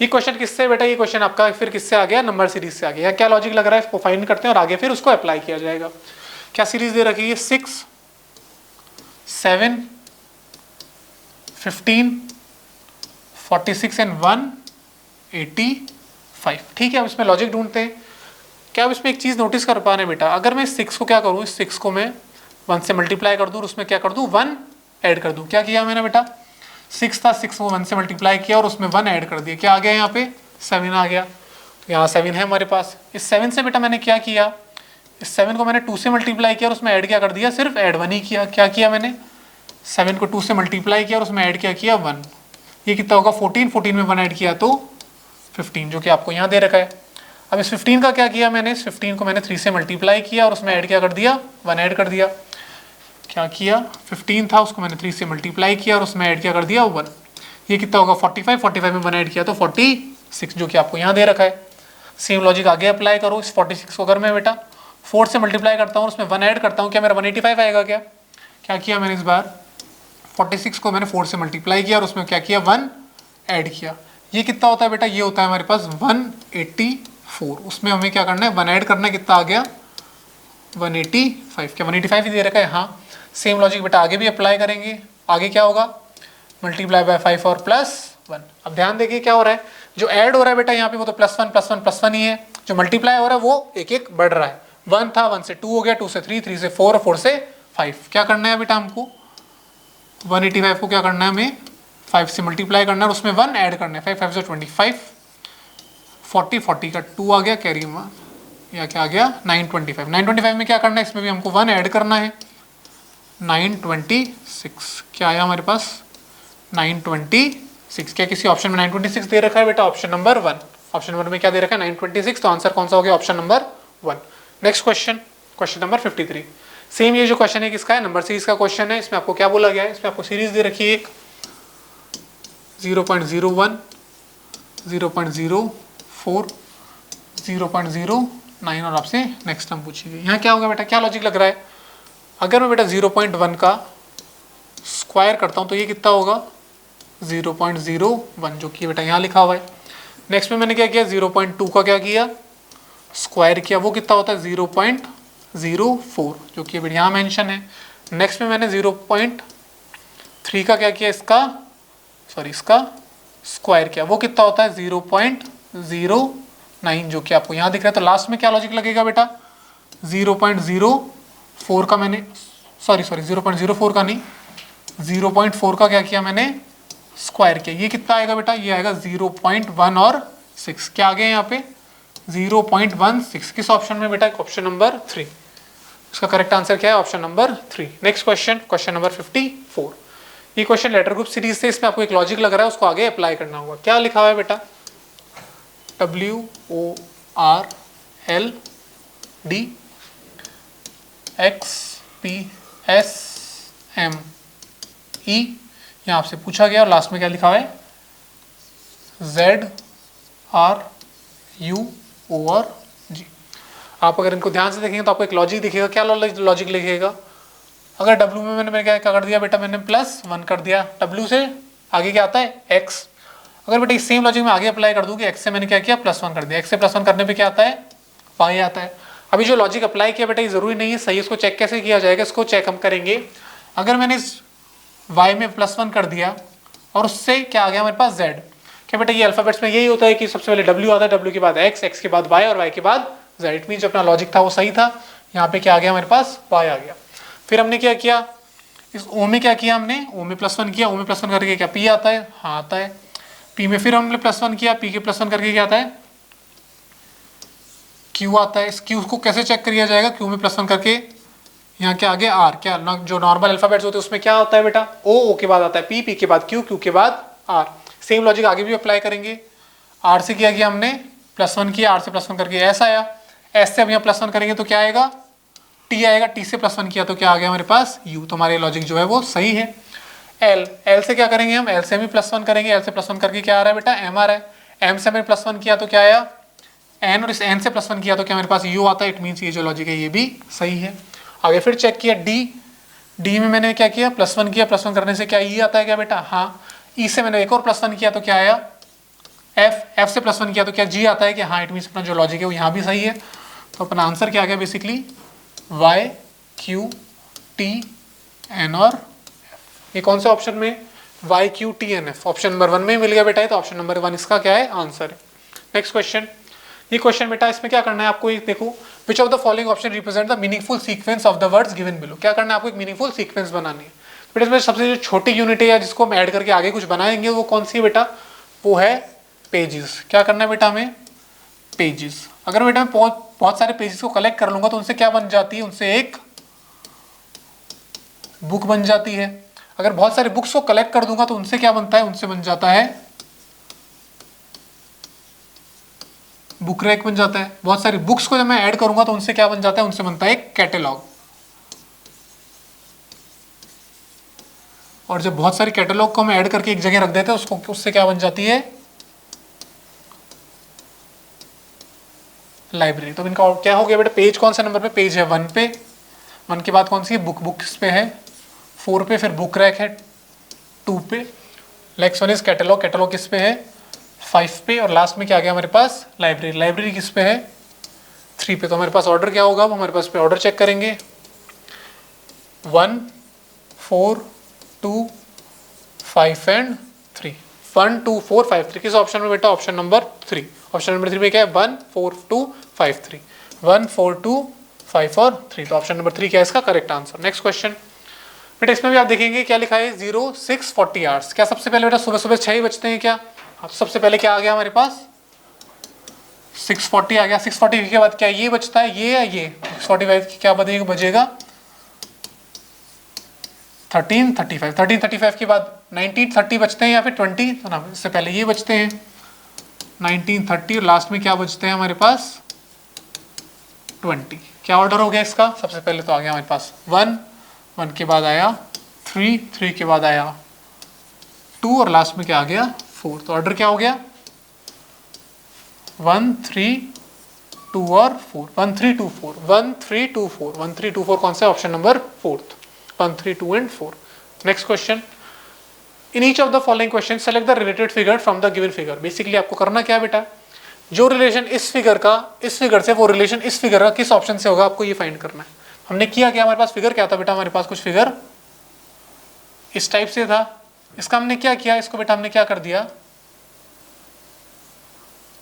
ये क्वेश्चन किससे बेटा, ये क्वेश्चन आपका फिर किससे आ गया, नंबर सीरीज से आ गया। क्या लॉजिक लग रहा है इसको फाइंड करते हैं और आगे फिर उसको अप्लाई किया जाएगा। क्या सीरीज दे रखी है, 6, 7, 15, 46 एंड 185। ठीक है, अब इसमें लॉजिक ढूंढते हैं। क्या अब इसमें एक चीज़ नोटिस कर पा रहे हैं बेटा, अगर मैं 6 को क्या करूँ, इस 6 को मैं 1 से मल्टीप्लाई कर दूँ और उसमें क्या कर दूँ, 1 ऐड कर दूँ। क्या किया मैंने बेटा, 6 था, 6 को 1 से मल्टीप्लाई किया और उसमें 1 ऐड कर दिया, क्या आ गया यहाँ पे, 7 आ गया। तो यहाँ 7 है हमारे पास। इस 7 से बेटा मैंने क्या किया, इस 7 को मैंने 2 से मल्टीप्लाई किया और उसमें ऐड क्या कर दिया, सिर्फ ऐड 1 ही किया। क्या किया मैंने, 7 को 2 से मल्टीप्लाई किया और उसमें ऐड क्या किया, 1। ये कितना होगा, 14, 14 में 1 ऐड किया तो 15, जो कि आपको यहाँ दे रखा है। अब इस 15 का क्या किया मैंने, इस 15 को मैंने 3 से मल्टीप्लाई किया और उसमें ऐड क्या कर दिया, 1 ऐड कर दिया। क्या किया, 15 था उसको मैंने 3 से मल्टीप्लाई किया और उसमें ऐड क्या कर दिया, 1। ये कितना होगा, 45, 45 में 1 ऐड किया तो 46, जो कि आपको यहाँ दे रखा है। सेम लॉजिक आगे अप्लाई करो। इस 46 को अगर मैं बेटा 4 से मल्टीप्लाई करता हूँ, उसमें 1 ऐड करता हूँ, क्या मेरा 185 आएगा क्या। क्या किया मैंने इस बार, 46 को मैंने 4 से मल्टीप्लाई किया और उसमें क्या किया, 1 ऐड किया। ये कितना होता है बेटा, ये होता है हमारे पास 184। उसमें हमें क्या करना है, 1 ऐड करना है, कितना आ गया, 185। क्या 185 ही दे रखा है, हाँ। सेम लॉजिक बेटा आगे भी अप्लाई करेंगे। आगे क्या होगा, मल्टीप्लाई बाय 5 और +1। अब ध्यान देखिए क्या हो रहा है, जो ऐड हो रहा है बेटा यहाँ पे वो तो +1 +1 +1 ही है, जो मल्टीप्लाई हो रहा है वो एक एक बढ़ रहा है। 1 था, 1 से 2 हो गया, 2 से 3, 3 से 4 और 4 से 5। क्या करना है बेटा हमको, 185 को क्या करना है हमें, 5 से मल्टीप्लाई करना है और उसमें 1 ऐड करना है। 5 5 से 25, 40 40 का 2 आ गया, कैरी में या क्या आ गया, 925। 925 में क्या करना है, इसमें भी हमको 1 ऐड करना है, 926। क्या आया हमारे पास, 926। क्या किसी ऑप्शन में 926 दे रखा है बेटा, ऑप्शन नंबर 1। ऑप्शन नंबर में क्या दे रखा है, 926। तो आंसर कौन सा हो गया, option number 1। Next question, question number 53। Same ये जो क्वेश्चन है किसका है, नंबर सीरीज का क्वेश्चन है। इसमें आपको क्या बोला गया है, इसमें आपको सीरीज दे रखी है एक 0.01, 0.04, 0.09 और आपसे नेक्स्ट टर्म पूछी गई। यहाँ क्या होगा बेटा, क्या लॉजिक लग रहा है, अगर मैं बेटा 0.1 का स्क्वायर करता हूँ तो ये कितना होगा, 0.01, जो कि बेटा यहाँ लिखा हुआ है। नेक्स्ट में मैंने क्या किया, 0.2 का क्या किया, स्क्वायर किया, वो कितना होता है 0.04, जो कि बेटा यहाँ मेंशन है। नेक्स्ट में मैंने 0.3 का क्या किया, इसका स्क्वायर किया, वो कितना होता है 0.09, जो कि आपको यहाँ दिख रहा है। तो लास्ट में क्या लॉजिक लगेगा बेटा, 0.04 का मैंने 0.04 का नहीं, 0.4 का क्या किया मैंने, स्क्वायर किया। ये कितना आएगा बेटा, ये आएगा 0.1 और 6। क्या आ गया यहाँ पे, 0.16। किस ऑप्शन में बेटा, ऑप्शन नंबर 3। इसका करेक्ट आंसर क्या है, option number 3। Next question, question number 54। ये क्वेश्चन लेटर ग्रुप सीरीज से, इसमें आपको एक लॉजिक लग रहा है, उसको आगे अप्लाई करना होगा। क्या लिखा हुआ है बेटा, WORLD XPSME, यहाँ आपसे पूछा गया और लास्ट में क्या लिखा हुआ है, ZRUORG। आप अगर इनको ध्यान से देखेंगे तो आपको एक लॉजिक दिखेगा। क्या लॉजिक लिखेगा, अगर W में मैंने क्या कर दिया बेटा, मैंने +1 कर दिया, W से आगे क्या आता है, X। अगर बेटा इस सेम लॉजिक में आगे अप्लाई कर दूँ कि X से मैंने क्या किया, +1 कर दिया, X से +1 करने पे क्या आता है, Y आता है। अभी जो लॉजिक अप्लाई किया बेटा ये जरूरी नहीं है सही, इसको चेक कैसे किया जाएगा, इसको चेक हम करेंगे। अगर मैंने इस Y में +1 कर दिया और उससे क्या आ गया हमारे पास Z। क्या बेटा ये अल्फाबेट्स में यही होता है कि सबसे पहले W आता है, W के बाद X, X के बाद Y और Y के बाद Z। इट मीन जो अपना लॉजिक था वो सही था। यहाँ पे क्या आ गया हमारे पास, Y आ गया। फिर हमने क्या किया, इस O में क्या किया हमने, O में +1 किया, O में +1 करके क्या P आता है, हाँ आता है। पी में फिर हमने +1 किया, पी के +1 करके क्या आता है, क्यू आता है। इस क्यू को कैसे चेक किया जाएगा, क्यू में +1 करके यहाँ के आगे आर, क्या जो नॉर्मल अल्फाबेट्स होते हैं उसमें क्या होता है बेटा, ओ के बाद आता है पी, पी के बाद क्यू, क्यू के बाद आर। सेम लॉजिक आगे भी अप्लाई करेंगे। आर से किया हमने +1 किया, आर से +1 करके एस आया, एस से अब यहाँ +1 करेंगे तो क्या आएगा, टी आएगा, टी से +1 किया तो क्या आ गया हमारे पास, यू। तो हमारे लॉजिक जो है वो सही है। एल, एल से क्या करेंगे हम, एल से भी +1 करेंगे, एल से +1 करके क्या आ रहा है बेटा, एम आ रहा है। एम से हमने +1 किया तो क्या आया, एन, और इस एन से +1 किया तो क्या हमारे पास यू आता है। इट मीन्स ये जो लॉजिक है ये भी सही है। आगे फिर चेक किया डी, डी में मैंने क्या किया, +1 किया, +1 करने से क्या ई आता है क्या बेटा, हाँ। ई से मैंने एक और +1 किया तो क्या आया, एफ, एफ से +1 किया तो क्या जी आता है कि हाँ। इट मीन्स अपना जो लॉजिक है वो यहाँ भी सही है। तो अपना आंसर क्या आ गया basically, Y, Q, T, N और एफ। ये कौन से ऑप्शन में, Y, Q, T, N, F, option number 1 में मिल गया बेटा। तो ऑप्शन नंबर 1 इसका क्या है, आंसर है। नेक्स्ट क्वेश्चन, ये क्वेश्चन बेटा इसमें क्या करना है आपको, एक देखो, विच of the following option represent the meaningful sequence of the words given below. क्या करना है आपको, एक मीनिंगफुल सीक्वेंस बनानी है। बेटा इसमें सबसे जो छोटी यूनिट है या जिसको हम ऐड करके आगे कुछ बनाएंगे वो कौन सी है बेटा, वो है पेजेस। क्या करना है बेटा हमें, पेजेस। अगर बेटा मैं बहुत सारे पेजेस को कलेक्ट कर लूंगा तो उनसे क्या बन जाती है, उनसे एक बुक बन जाती है। अगर बहुत सारे बुक्स को कलेक्ट कर दूंगा तो उनसे क्या बनता है, उनसे बन जाता है बुक रैक बन जाता है। बहुत सारी बुक्स को जब मैं ऐड करूंगा तो उनसे क्या बन जाता है, उनसे बनता है एक कैटलॉग। और जब बहुत सारी कैटलॉग को हम ऐड करके एक जगह रख देते हैं उसको, उससे क्या बन जाती है, लाइब्रेरी। तो इनका क्या हो गया बेटा, पेज कौन सा नंबर पे, पेज है 1 पे, 1 के बाद कौन सी है, बुक, बुक किस पे है 4 पे, फिर बुक रैक है 2 पे, next one is catalogue, catalogue किस पे है 5 पे, और लास्ट में क्या आ गया हमारे पास, लाइब्रेरी, लाइब्रेरी किस पे है 3 पे। तो हमारे पास ऑर्डर क्या होगा, हमारे पास पे ऑर्डर चेक करेंगे 1, 4, 2, 5 एंड 3, 1, 2, 4, 5, 3। किस ऑप्शन में बेटा, ऑप्शन नंबर 3। ऑप्शन नंबर 3 में क्या है, 1, 4, 2, 5, 3, 1, 4, 2, 5 और 3। तो ऑप्शन नंबर 3 क्या है इसका करेक्ट आंसर। नेक्स्ट क्वेश्चन बेटा, इसमें भी आप देखेंगे क्या लिखा है, 0, 6, 40 आवर्स। क्या सबसे पहले बेटा सुबह सुबह 6 ही बजते हैं क्या, हाँ। तो सबसे पहले क्या आ गया हमारे पास, 6:40 आ गया। 6:40 के बाद क्या ये बचता है, ये या ये, 6:45 क्या बजेगा 13:35। 13:35 के बाद 19:30 बचते हैं या फिर 20, तो ना इससे पहले ये बचते हैं 19:30 और लास्ट में क्या बचते हैं हमारे पास 20। क्या ऑर्डर हो गया इसका, सबसे पहले तो आ गया हमारे पास 1, 1 के बाद आया 3, 3 के बाद आया 2 और लास्ट में क्या आ गया 4। तो ऑर्डर क्या हो गया 1, 3, 2 और 4, 1, 3, 2, 4, 1, 3, 2, 4, 1, 3, 2, 4 कौन सा option number 4, 1, 3, 2 and 4। Next question, in each of the following question select the related figure from the given figure. Basically आपको करना क्या है बेटा, जो रिलेशन इस फिगर का इस फिगर से, वो रिलेशन इस फिगर का किस ऑप्शन से होगा आपको ये फाइंड करना है। हमने किया क्या, हमारे पास फिगर क्या था बेटा, हमारे पास कुछ फिगर इस टाइप से था। इसका हमने क्या किया, इसको बेटा हमने क्या कर दिया,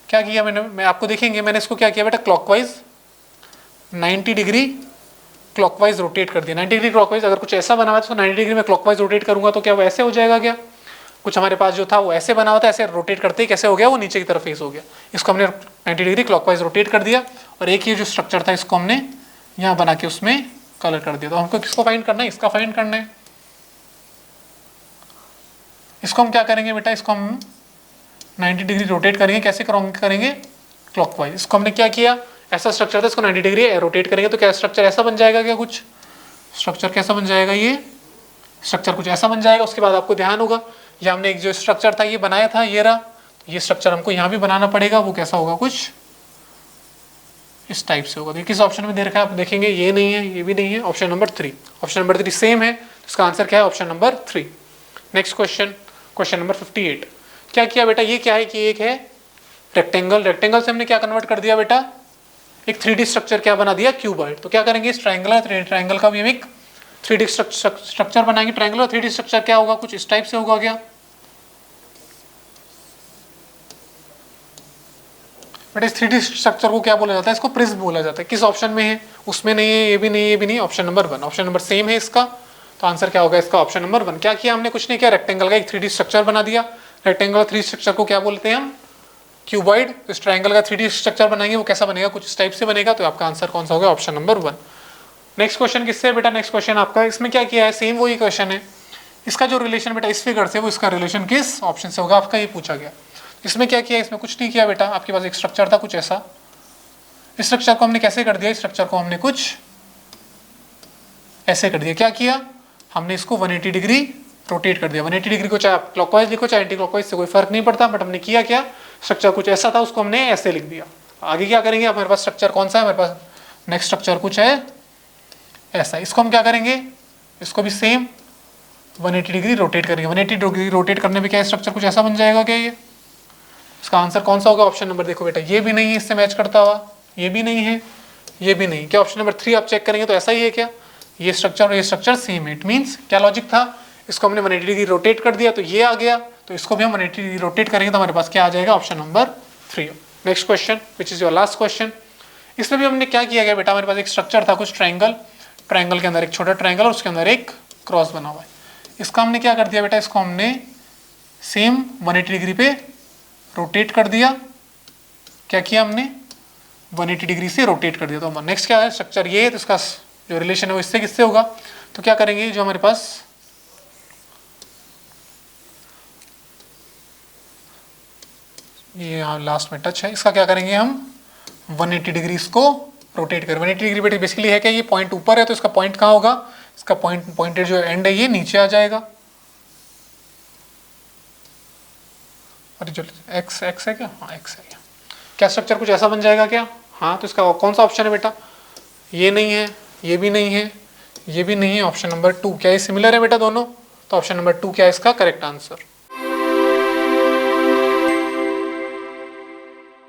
क्या किया मैं आपको देखेंगे, मैंने इसको क्या किया बेटा, क्लॉकवाइज 90 डिग्री क्लॉकवाइज रोटेट कर दिया। 90 डिग्री क्लॉकवाइज, अगर कुछ ऐसा बना हुआ है तो 90 डिग्री में क्लॉकवाइज रोटेट करूंगा तो क्या वो ऐसे हो जाएगा क्या, कुछ हमारे पास जो था वो ऐसे बना हुआ था, ऐसे रोटेट करते ही कैसे हो गया, वो नीचे की तरफ फेस हो गया। इसको हमने 90 डिग्री क्लॉकवाइज रोटेट कर दिया और एक ये जो स्ट्रक्चर था इसको हमने यहाँ बना के उसमें कलर कर दिया। तो हमको किसको फाइंड करना है, इसका फाइंड करना है। इसको हम क्या करेंगे बेटा, इसको हम 90 डिग्री रोटेट करेंगे, कैसे करेंगे क्लॉकवाइज। इसको हमने क्या किया, ऐसा स्ट्रक्चर था, इसको 90 डिग्री रोटेट करेंगे तो क्या स्ट्रक्चर ऐसा बन जाएगा, क्या कुछ स्ट्रक्चर कैसा बन जाएगा, ये स्ट्रक्चर कुछ ऐसा बन जाएगा। उसके बाद आपको ध्यान होगा ये हमने एक जो स्ट्रक्चर था ये बनाया था, ये रहा, ये स्ट्रक्चर हमको यहाँ भी बनाना पड़ेगा, वो कैसा होगा, कुछ इस टाइप से होगा। तो किस ऑप्शन में दे रखा है आप देखेंगे, ये नहीं है, ये भी नहीं है, option number 3। Option number 3 same है, इसका आंसर क्या है, option number 3। Next question, question number 58। क्या किया बेटा, ये क्या है कि एक है रेक्टेंगल, रेक्टेंगल से हमने क्या कन्वर्ट कर दिया बेटा, एक 3D स्ट्रक्चर क्या बना दिया, क्यूबॉइड। तो क्या करेंगे, इस ट्रायंगल ट्रायंगल का भी हम एक 3D स्ट्रक्चर बनाएंगे। ट्रायंगल और 3D स्ट्रक्चर क्या होगा, कुछ इस टाइप से होगा क्या बेटा। इस 3D स्ट्रक्चर को क्या बोला जाता है, इसको प्रिज्म बोला जाता है। किस ऑप्शन में है, उसमें नहीं है, ये भी नहीं है, ये भी नहीं, option number 1। Option number same है इसका, तो आंसर क्या होगा इसका, ऑप्शन नंबर 1। क्या किया हमने, कुछ नहीं किया, रेक्टेंगल का एक 3D स्ट्रक्चर बना दिया। रेक्टेंगुलर 3D स्ट्रक्चर को क्या बोलते हैं हम? क्यूबॉइड। इस ट्रायंगल का 3D स्ट्रक्चर बनाएंगे, वो कैसा बनेगा? कुछ इस टाइप से बनेगा। तो आपका आंसर कौन सा होगा? Option number 1। नेक्स्ट क्वेश्चन किससे है बेटा? नेक्स्ट क्वेश्चन आपका इसमें क्या किया है? सेम वही क्वेश्चन है। इसका जो रिलेशन बेटा इस फिगर से, वो इसका रिलेशन किस ऑप्शन से होगा? आपका ये पूछा गया। इसमें क्या किया? इसमें कुछ नहीं किया बेटा। आपके पास एक स्ट्रक्चर था कुछ ऐसा, इस स्ट्रक्चर को हमने कैसे कर दिया? इस स्ट्रक्चर को हमने कुछ ऐसे कर दिया। क्या किया हमने? इसको 180 डिग्री रोटेट कर दिया। 180 डिग्री को चाहे आप क्लॉकवाइज लिखो चाहे एंटी क्लॉकवाइज, से कोई फर्क नहीं पड़ता, बट हमने किया क्या? स्ट्रक्चर कुछ ऐसा था, उसको हमने ऐसे लिख दिया। आगे क्या करेंगे? हमारे पास स्ट्रक्चर कौन सा है? हमारे पास नेक्स्ट स्ट्रक्चर कुछ है ऐसा। इसको हम क्या करेंगे? इसको भी सेम 180 डिग्री रोटेट करेंगे। 180 डिग्री रोटेट करने में क्या स्ट्रक्चर कुछ ऐसा बन जाएगा क्या? ये इसका आंसर कौन सा होगा? ऑप्शन नंबर देखो बेटा, ये भी नहीं है इससे मैच करता हुआ, ये भी नहीं है, ये भी नहीं। क्या ऑप्शन नंबर 3 आप चेक करेंगे तो ऐसा ही है क्या? ये स्ट्रक्चर और ये स्ट्रक्चर सेम है। इट मीन्स क्या लॉजिक था? इसको हमने 180 डिग्री रोटेट कर दिया तो ये आ गया, तो इसको भी हम 180 डिग्री रोटेट करेंगे तो हमारे पास क्या आ जाएगा? Option number 3। Next question which is your last question. इसमें भी हमने क्या किया गया बेटा? हमारे पास एक स्ट्रक्चर था कुछ ट्रायंगल, ट्रायंगल के अंदर एक छोटा ट्रायंगल और उसके अंदर एक क्रॉस बना हुआ है। इसका हमने क्या कर दिया बेटा? इसको हमने सेम 180 डिग्री पे रोटेट कर दिया। क्या किया हमने? 180 डिग्री से रोटेट कर दिया। तो नेक्स्ट क्या है? स्ट्रक्चर ये है, तो इसका जो रिलेशन है वो इससे किससे होगा? तो क्या करेंगे? जो हमारे पास ये यहाँ लास्ट में टच है, इसका क्या करेंगे हम? 180 डिग्री इसको रोटेट करें। 180 डिग्री बेसिकली है क्या? ये पॉइंट ऊपर है तो इसका पॉइंट कहाँ होगा? इसका पॉइंटेड जो एंड है ये नीचे आ जाएगा। अरे जो एक्स है क्या? हाँ एक्स है। क्या स्ट्रक्चर कुछ ऐसा बन जाएगा क्या? हाँ, तो इसका कौन सा ऑप्शन है बेटा? ये नहीं है, ये भी नहीं है, ये भी नहीं है। Option number 2। क्या ये सिमिलर है बेटा दोनों? तो ऑप्शन नंबर 2 क्या है इसका करेक्ट आंसर?